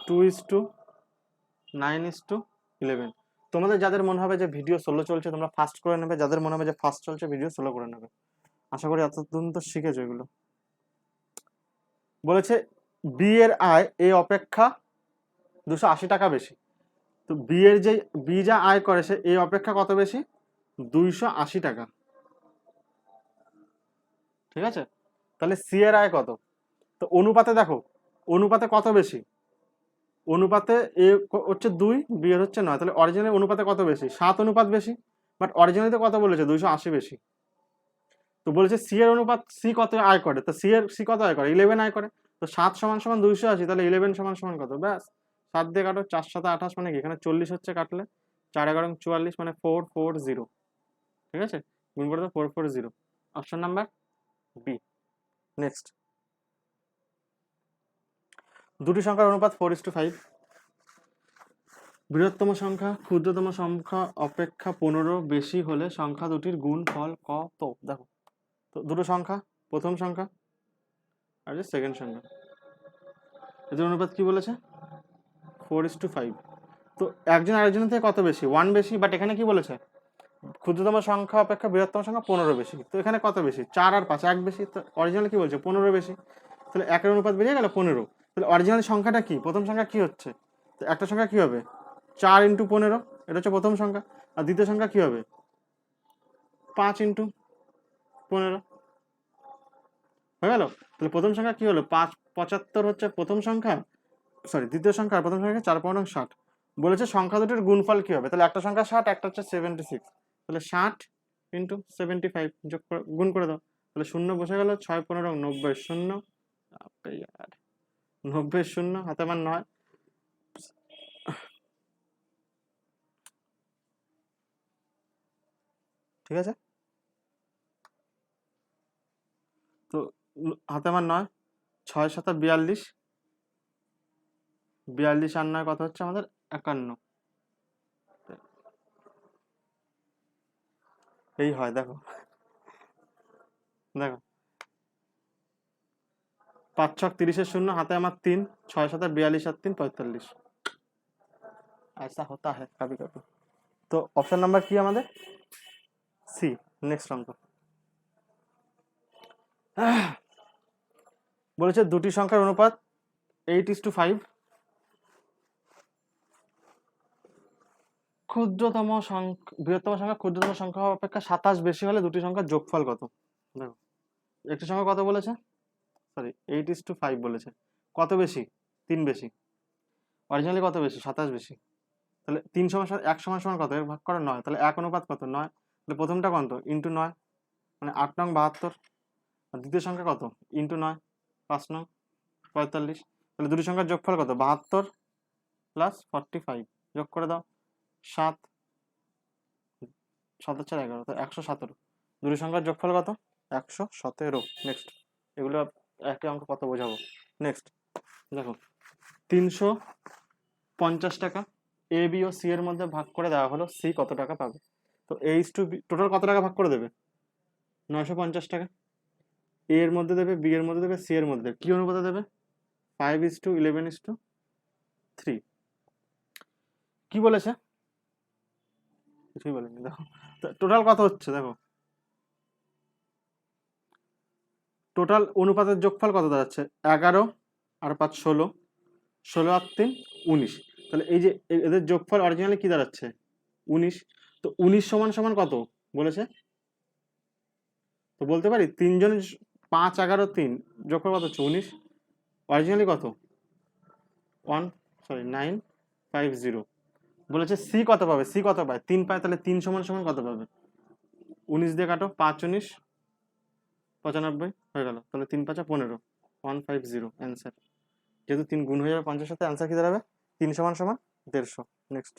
2:9:11। তোমাদের যাদের মনে হবে যে ভিডিও স্লো চলছে তোমরা ফাস্ট করে নেবে, যাদের মনে হবে যে ফাস্ট চলছে ভিডিও স্লো করে নেবে। আশা করি এতদিন তো শিখেছো এগুলো। বলেছে বি এর আয় এ অপেক্ষা 280 টাকা বেশি। তো বি এর যে বি যা আয় করে সে এ অপেক্ষা কত বেশি, 280 টাকা, ঠিক আছে? তাহলে সি এর আয় কত? তো অনুপাতে দেখো অনুপাতে কত বেশি, অনুপাতে এ হচ্ছে 2, বি এর হচ্ছে 9, তাহলে অরিজিনাল অনুপাতে কত বেশি, 7 অনুপাত বেশি, বাট অরিজিনালিতে কত বলেছে 280 বেশি। তো বলেছে সি এর অনুপাত, সি কত আয় করে, তো সি কত আয় করে 11 আয় করে, তো 7 সমান সমান 280, তাহলে 11 সমান সমান কত, ব্যাস 7 দিয়ে কাটো, 4 7 28 মানে কি, এখানে 40 হচ্ছে, কাটলে 4-11 44 মানে 440, ঠিক আছে? গুণ করে দাও 440, অপশন নাম্বার বি। নেক্সট দুটি সংখ্যার অনুপাত 4:5, বৃহত্তম সংখ্যা ক্ষুদ্রতম সংখ্যা অপেক্ষা 15 বেশি হলে সংখ্যা দুটির গুণফল কত? দেখো তো দুটো সংখ্যা, প্রথম সংখ্যা আর যে সেকেন্ড সংখ্যা, এদের অনুপাত কি বলেছে 4:5। তো একজন আরেকজনের থেকে কত বেশি, 1 বেশি, বাট এখানে কি বলেছে ক্ষুদ্রতম সংখ্যা অপেক্ষা বৃহত্তম সংখ্যা 15 বেশি, তো এখানে কত বেশি 4 আর 5 1 বেশি, তো অরিজিনাল কি বলছে 15 বেশি, তাহলে একের অনুপাত বেরিয়ে গেল 15। তাহলে অরিজিনাল সংখ্যাটা কি, প্রথম সংখ্যা কি হচ্ছে, তো একটা সংখ্যা কি হবে 4 × 15, এটা হচ্ছে প্রথম সংখ্যা, আর দ্বিতীয় সংখ্যা কি হবে 5 × 15, হয়ে গেল। তাহলে প্রথম সংখ্যা কি হলো 75 হচ্ছে প্রথম সংখ্যা, সরি দ্বিতীয় সংখ্যা, আর প্রথম সংখ্যা 4 × 60। বলেছে সংখ্যা দুটির গুণফল কি হবে, তাহলে একটা সংখ্যা 60, একটা হচ্ছে 76, তাহলে 60 × 75 গুণ করে দাও, তাহলে শূন্য বসে গেল, 6 15 90 শূন্য, 90 শূন্য হাতে আমার 9, ঠিক আছে? তো হাতে আমার 9, 6 7 42, 42 আর 9 কত হচ্ছে আমাদের 51 এই হয়, দেখো দেখো 5 ছক 30-এর শূন্য, হাতে আমার 3, 6 7 42 আর 3 45। ऐसा होता है कभी कभी। तो ऑप्शन नंबर কি আমাদের সি। নেক্সট অঙ্ক বলেছে দুটি সংখ্যার অনুপাত 8:5। ক্ষুদ্রতম সংখ্যা বৃহত্তম সংখ্যা ক্ষুদ্রতম সংখ্যা অপেক্ষা 27 বেশি হলে দুটি সংখ্যার যোগফল কত? দেখো একটি সংখ্যা কত বলেছে, সরি 8:5 বলেছে। কত বেশি? 3 বেশি। অরিজিনালি কত বেশি? 27 বেশি। তাহলে 3 সমান 1 সমান সমান কত? এর ভাগ করে 9, তাহলে 1 অনুপাত কত? 9। তাহলে প্রথমটা কত? ইন্টু 9, মানে 8 নং 72। আর দ্বিতীয় সংখ্যা কত? ইন্টু 9, 5 নং 45। তাহলে দুটি সংখ্যার যোগফল কত? 72 প্লাস 45, যোগ করে দাও 7, 7 4 11, তো 117। দুটি সংখ্যার যোগফল কত? 117। নেক্সট, এগুলো একই অঙ্ক কত বোঝাবো। নেক্সট দেখো 350 টাকা এ বি ও সি এর মধ্যে ভাগ করে দেওয়া হলো, সি কত টাকা পাবে? তো এইচ টু বি টোটাল কত টাকা ভাগ করে দেবে? 950 টাকা। এ এর মধ্যে দেবে, বি এর মধ্যে দেবে, সি এর মধ্যে দেবে। কি অনুপাতে দেবে? 5:11:3। কি বলেছে? কিছুই বলেনি। দেখো টোটাল কত হচ্ছে, দেখো টোটাল অনুপাতের যোগফল কত দাঁড়াচ্ছে? 11 আর 5 16, 16 আর 3 19। তাহলে এই যে এদের যোগফল অরিজিনালি কি দাঁড়াচ্ছে? 19। তো 19 সমান সমান কত বলেছে? তো বলতে পারি 3 জন 5 11 3 যোগফল কত হচ্ছে? 19। অরিজিনালি কত? 950। বলেছে সি কত পাবে? সি কত পায়? 3 পায়। তাহলে 3 সমান সমান কত পাবে? 19 দিয়ে কাটো, 5 19 95 হয়ে গেল। তাহলে 3 5 15, 150 অ্যান্সার। যেহেতু 3 গুণ হয়ে যাবে 5-এর সাথে, অ্যান্সার কি দাঁড়াবে? 3 সমান সমান 150। নেক্সট,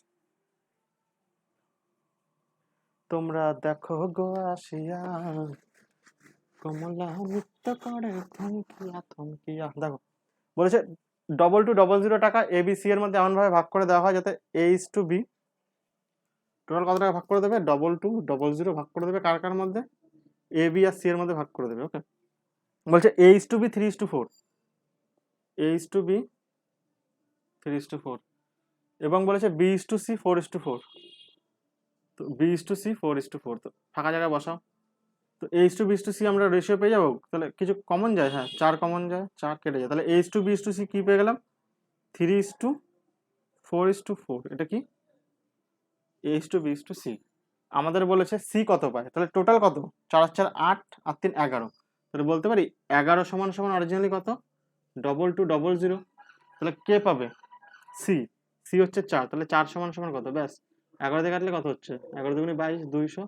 তোমরা দেখো গো আসিয়া কমলা নৃত্য করে থমকিয়া থমকিয়া। দেখো বলেছে 2200 টাকা এ বি সি এর মধ্যে এমন ভাবে ভাগ করে দেওয়া হয় যাতে এইচ টু বি টোটাল কত টাকা ভাগ করে দেবে? 2200 ভাগ করে দেবে কার কার মধ্যে? এ বি আর সি এর মধ্যে ভাগ করে দেবে। ওকে, বলছে H to B 3:4, H to B 3:4, এবং বলেছে বি ইস টু সি 4:4। তো বি ইস টু সি 4:4, তো ফাঁকা জায়গায় বসাও। তো H to B is to C আমরা রেশিও পেয়ে যাবো। তাহলে কিছু কমন যায়, হ্যাঁ 4 কমন যায়, 4 কেটে যায়। তাহলে H to B is to C কি পেয়ে গেলাম? 3:4:4। এটা কি? H to B is to C. আমাদের বলেছে সি কত পায়, তাহলে টোটাল কত? 4 আর 4 8 আর 3 11। তাহলে বলতে পারি 11 সমান সমান অরিজিনালি কত? 2200। তাহলে কে পাবে? সি। সি হচ্ছে 4, তাহলে 4 সমান সমান কত? ব্যাস 11 দিয়ে কাটলে কত হচ্ছে? 11 দুগুণি 22, 200,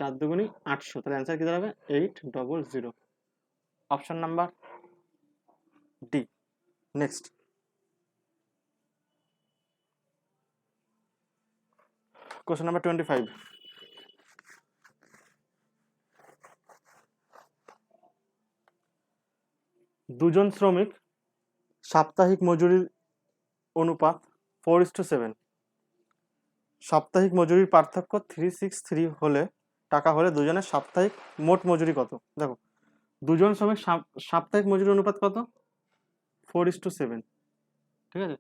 4 দুগুণি 800। তাহলে অ্যান্সার কি দাঁড়াবে? 800। Option number D. Next, question number 25। দুজন শ্রমিক সাপ্তাহিক মজুরির অনুপাত 4:7। সাপ্তাহিক মজুরির পার্থক্য 363 হলে টাকা হলে দুজনের সাপ্তাহিক মোট মজুরি কত? দেখো দুজন শ্রমিক সাপ্তাহিক মজুরি অনুপাত কত? 4:7। ঠিক আছে,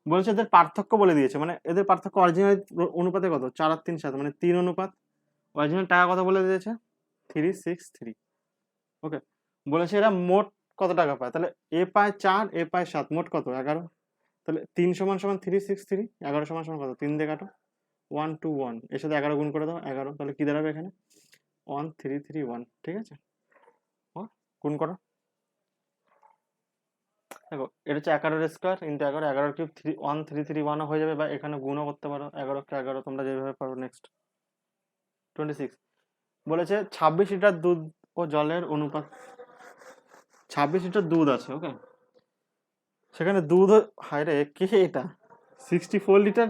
বলছে এদের পার্থক্য বলে দিয়েছে, মানে এদের পার্থক্য অরিজিনাল অনুপাতে কত? 4 আর 3 7, মানে 3 অনুপাত। অরিজিনাল টাকা কত বলে দিয়েছে? 363। ওকে, বলেছে এরা মোট কত টাকা পায়। তাহলে এ পায় 4, এ পায় 7, মোট কত? 11। তাহলে 3 সমান সমান 363, 11 সমান সমান কত? 3 দিয়ে কাটো, 1 2 1, এর সাথে 11 গুণ করে দাও 11। তাহলে কি দাঁড়াবে এখানে? 1331। ঠিক আছে, ও গুণ করো। দেখো এটা হচ্ছে 11² ইন্টু 11, 11³ 1331 হয়ে যাবে, বা এখানে গুণও করতে পারো 11 কে 11, তোমরা যেভাবে পারো। নেক্সট 26 বলেছে 26 লিটার দুধ ও জলের অনুপাত। 26 লিটার দুধ আছে, ওকে, সেখানে দুধ হায় রে কে এটা 64 লিটার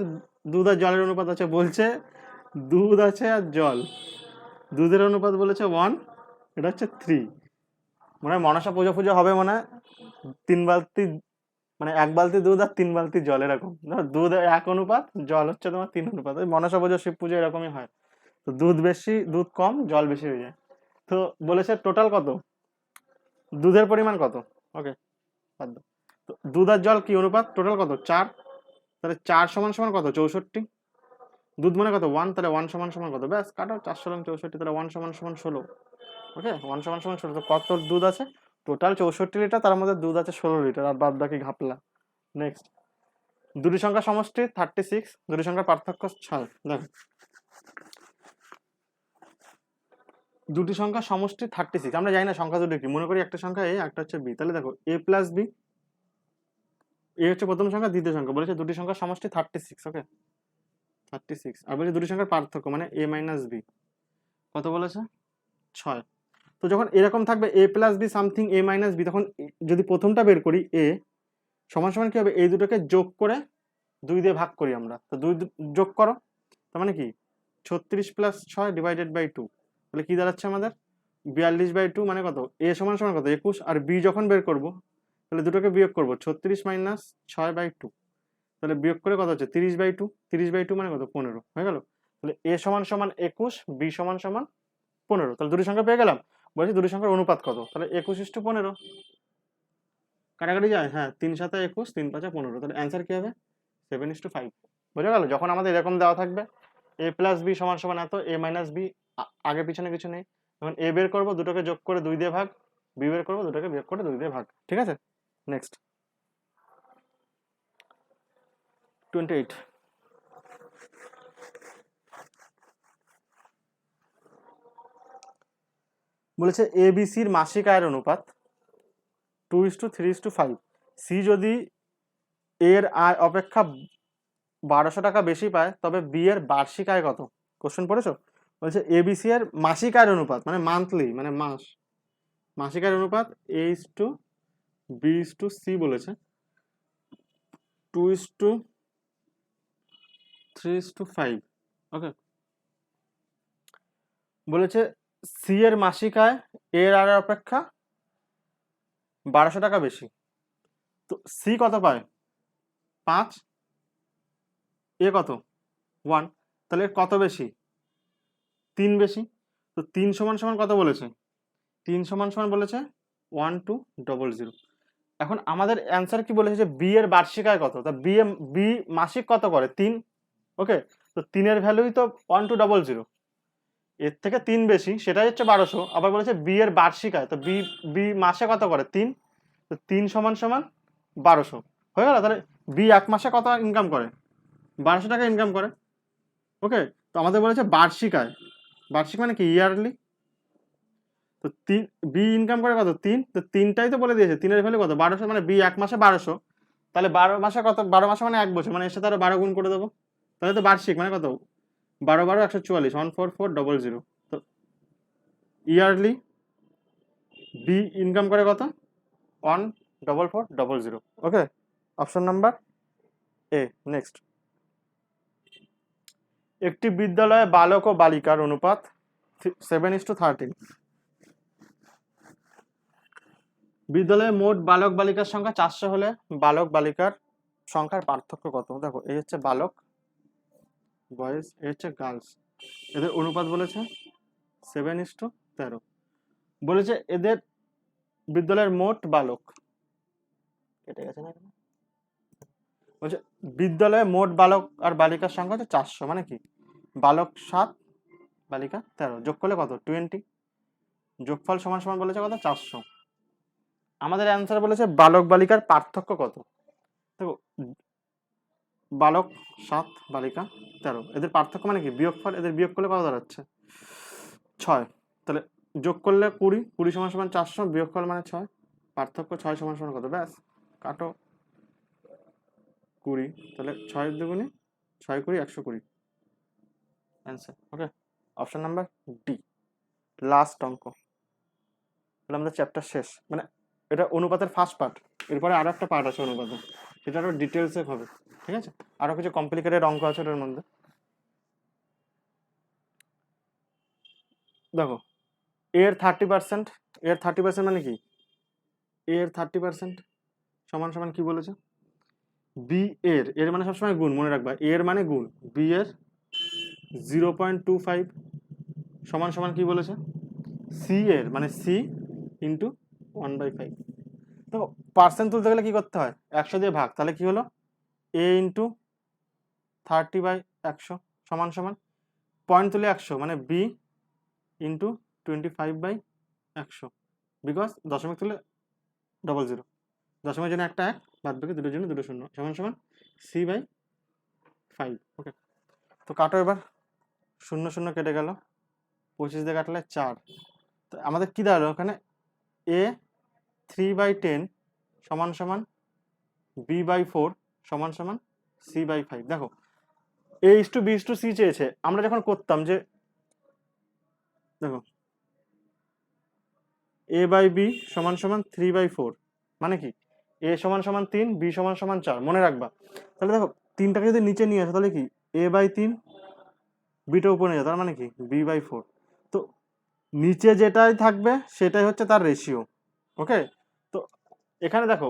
দুধ আর জলের অনুপাত আছে। বলছে দুধ আছে আর জল, দুধের অনুপাত বলেছে 1, এটা হচ্ছে 3। মনে হয় মনসা পুজো পুজো হবে, মনে হয় 3 বালতি মানে 1 বালতি দুধ আর 3 বালতি জল এরকম, ধরো দুধ 1 অনুপাত, জল হচ্ছে তোমার 3 অনুপাত। ওই মনসা পুজো শিব পুজো এরকমই হয়। তো দুধ বেশি, দুধ কম, জল বেশি হয়ে যায়। তো বলেছে টোটাল কত, দুধের পরিমাণ কত। ওকে, বাদ দাও। তো দুধ আর জল কি অনুপাত, টোটাল কত 4। তাহলে 4 সমান সমান কত 64। দুধ মানে কত 1, তাহলে 1 সমান সমান কত, ব্যাস কাটো 4 সমান 64, তাহলে 1 সমান সমান 16। ওকে, 1 সমান সমান 16। তো কত দুধ আছে, টোটাল 64 লিটার, তার মধ্যে দুধ আছে 16 লিটার, আর বাদ বাকি ঘাপলা। নেক্সট, দুটি সংখ্যা সমষ্টি 36, দুটি সংখ্যার পার্থক্য 6। দেখো, দুটি সংখ্যা সমষ্টি 36, আমরা জানি না সংখ্যা দুটি কি, মনে করি একটা সংখ্যা এ, একটা হচ্ছে বি। তাহলে দেখো এ প্লাস বি, এ হচ্ছে প্রথম সংখ্যা, দ্বিতীয় সংখ্যা, বলেছে দুটি সংখ্যা সমষ্টি 36। ওকে, 36। আর বলেছে দুটি সংখ্যার পার্থক্য মানে এ মাইনাস বি, কত বলেছে 6। তো যখন এরকম থাকবে A plus B something A minus B, তখন যদি প্রথমটা বের করি এ সমান সমান কি হবে, এই দুটোকে যোগ করে 2 দিয়ে ভাগ করি আমরা। তো 2 যোগ করো, তার মানে কি 36 প্লাস 6 ডিভাইডেড বাই 2, তাহলে কি দাঁড়াচ্ছে আমাদের 42/2, মানে কত এ সমান সমান কত 21। আর বি যখন বের করব, তাহলে দুটোকে বিয়োগ করব, 36 মাইনাস 6/2, তাহলে বিয়োগ করে কত হচ্ছে 30/2, 30/2 মানে কত 15 হয়ে গেল। তাহলে এ সমান সমান 21, বি সমান সমান 15, তাহলে দুটি সংখ্যা পেয়ে গেলাম। বলছি দুটি সংখ্যার অনুপাত কত, তাহলে 21:15। কাটাকাটি যায়, হ্যাঁ 3 7 21, 3 5 15, তাহলে অ্যান্সার কি হবে 7:5। বোঝা গেল, যখন আমাদের এরকম দেওয়া থাকবে এ প্লাস বি সমান সমান এত, এ মাইনাস বি আগে পিছনে কিছু নেই, যখন এ বের করবো দুটোকে যোগ করে 2 দিয়ে ভাগ, বি বের করবো দুটোকে বিয়োগ করে 2 দিয়ে ভাগ। ঠিক আছে, নেক্সট 28। বলেছে এ বি সির মাসিক আয়ের অনুপাত 2:3:5। সি যদি এর আয় অপেক্ষা 1200 টাকা বেশি পায়, তবে বি এর বার্ষিক আয় কত। কোশ্চেন পড়েছো, বলছে এবিসি এর মাসিক আয়ের অনুপাত মানে মান্থলি, মানে মাস, মাসিক আয়ের অনুপাত A:B:C বলেছে 2:3:5। ওকে, বলেছে সি এর মাসিক আয় এর আয়ের অপেক্ষা 1200 টাকা বেশি। তো সি কত পায় 5, এ কত 1, তাহলে এর কত বেশি 3 বেশি। তো 3 সমান সমান কত বলেছে, 3 সমান সমান বলেছে 1200। এখন আমাদের অ্যান্সার কি বলেছে যে বি এর বার্ষিক আয় কত, তা বি মাসিক কত করে 3। ওকে, তো 3 এর ভ্যালুই তো 1200, এর থেকে 3 বেশি, সেটাই হচ্ছে 1200। আবার বলেছে বি এর বার্ষিক আয়, তো বি মাসে কত করে 3, তো 3 সমান সমান 1200 হয়ে গেল। তাহলে বি এক মাসে কত ইনকাম করে 1200 টাকা ইনকাম করে। ওকে, তো আমাদের বলেছে বার্ষিক আয়, বার্ষিক মানে কি ইয়ারলি। তো বি ইনকাম করে কত 3, তো 3টাই তো বলে দিয়েছে, 3 এর ভ্যালু কত 1200, মানে বি এক মাসে 1200, তাহলে 12 মাসে কত, 12 মাসে মানে 1 বছর, মানে এর সাথে আরো 12 গুণ করে দেবো, তাহলে তো বার্ষিক মানে কত 12 12 144, 14400। তো ইয়ারলি বি ইনকাম করে কত 14440। ওকে, অপশন নাম্বার এ। নেক্সট, একটি বিদ্যালয়ে বালক ও বালিকার অনুপাত 7:13। বিদ্যালয়ে মোট বালক বালিকার সংখ্যা 400 হলে বালক বালিকার সংখ্যার পার্থক্য কত। দেখো এই হচ্ছে বালক বয়েজ, এই হচ্ছে গার্লস, এদের অনুপাত বলেছে 7:13। বলেছে এদের বিদ্যালয়ের মোট বালক, কেটে গেছে না, বলছে বিদ্যালয়ে মোট বালক আর বালিকার সংখ্যা হচ্ছে 400, মানে কি বালক 7 বালিকা 13, যোগ করলে কত 20, যোগফল সমান সমান বলেছে কত 400। আমাদের অ্যান্সার বলেছে বালক বালিকার পার্থক্য কত। দেখো বালক 7 বালিকা 13, এদের পার্থক্য মানে কি বিয়োগফল, এদের বিয়োগ করলে কত দাঁড়াচ্ছে 6, তাহলে যোগ করলে 20, 20 সমান সমান 400, বিয়োগফল মানে 6, পার্থক্য 6 সমান সমান কত, ব্যাস কাটো 20, তাহলে 6 দুগুণে 6 20 120 অ্যান্সার। ওকে, অপশন নাম্বার ডি লাস্ট অঙ্ক। তাহলে আমাদের চ্যাপ্টার শেষ, মানে এটা অনুপাতের ফার্স্ট পার্ট, এরপরে আরো একটা পার্ট আছে অনুপাতের, সেটা আরো ডিটেলসে হবে। ঠিক আছে, আরো কিছু কমপ্লিকেটেড অঙ্ক আছে এর মধ্যে। দেখো এর 30%, এর 30% মানে কি, এর 30% সমান সমান কি বলেছে বি এর, এর মানে সবসময় গুণ, মনে রাখবা, এর মানে গুণ, বি এর 0.25 সমান সমান কি বলেছে, সি এর মানে সি ইন্টু 1/5। তো পার্সেন্ট তুলতে গেলে কি করতে হয়, 100 দিয়ে ভাগ, তাহলে কি হলো এ ইন্টু 30/100 সমান সমান পয়েন্ট তুলে 100 মানে বি ইন্টু 25/100, বিকজ দশমিক তুলে 00, দশমিকের জন্য একটা 1, বাদ বাকি দুটোর জন্য দুটো শূন্য, সমান সমান c/5। ওকে, তো কাটো এবার, 0 0 কেটে গেল, 25 দিয়ে কাটলে 4। তো আমাদের কি দাঁড়ালো ওখানে, a 3/10 সমান সমান b/4 সমান সমান c/5। দেখো a:b:c চেয়েছে, আমরা যখন করতাম যে, দেখো a/b সমান সমান 3/4, মানে কি a সমান সমান 3, b সমান সমান 4, মনে রাখবা। তাহলে দেখো 3টাকে যদি নিচে নিয়ে আসো তাহলে কি a/3, বিটা উপরে নিয়ে যাও, তার মানে কি b/4। তো নিচে যেটাই থাকবে সেটাই হচ্ছে তার রেশিও। ওকে, তো এখানে দেখো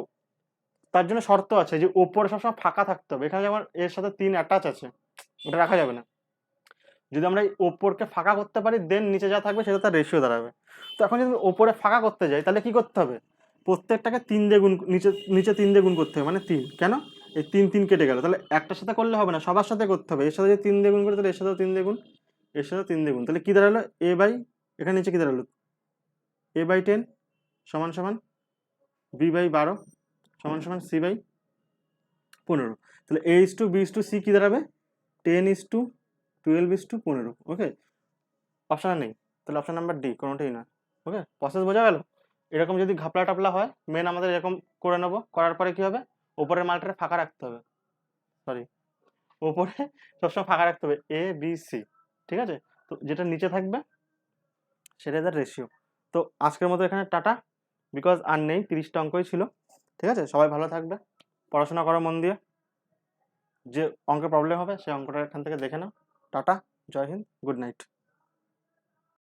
তার জন্য শর্ত আছে যে ওপরে সবসময় ফাঁকা থাকতে হবে। এখানে যেমন এর সাথে 3 অ্যাটাচ আছে, ওটা রাখা যাবে না। যদি আমরা এই ওপরকে ফাঁকা করতে পারি দেন নিচে যা থাকবে সেটা তার রেশিও দাঁড়াবে। তো এখন যদি ওপরে ফাঁকা করতে যাই তাহলে কি করতে হবে, প্রত্যেকটাকে 3 দিয়ে গুণ, নিচে নিচে 3 দিয়ে গুণ করতে হবে, মানে 3 কেন, এই 3 3 কেটে গেল, তাহলে একটার সাথে করলে হবে না, সবার সাথে করতে হবে। এর সাথে যদি 3 দিয়ে গুণ করি তাহলে এর সাথেও 3 দিয়ে গুণ, এর সাথেও 3 দিয়ে গুণ, তাহলে কি দাঁড়ালো এখানে নিচে কি দাঁড়ালো a/10 সমান সমান b/12 সমান সমান c/15। তাহলে a:b:c কি দাঁড়াবে 10:12:15। ওকে, অপশন নেই, তাহলে অপশন নাম্বার ডি কোনোটাই না। ওকে, প্রসেস বোঝা গেল। এরকম যদি ঘাপলা টাপলা হয়, মেন আমাদের এরকম করে নেবো, করার পরে কি হবে, ওপরের মালটারে ফাঁকা রাখতে হবে, সরি ওপরে সবসময় ফাঁকা রাখতে হবে এ বি সি, ঠিক আছে। তো যেটা নিচে থাকবে সেটা তার রেশিও। তো আজকের মতো এখানে টাটা, বিকজ আর নেই, 30টা অঙ্কই ছিল। ঠিক আছে, সবাই ভালো থাকবে, পড়াশোনা করো মন দিয়ে, যে অঙ্কে প্রবলেম হবে সেই অঙ্কটা এখান থেকে দেখে নাও। টাটা, জয় হিন্দ, গুড নাইট।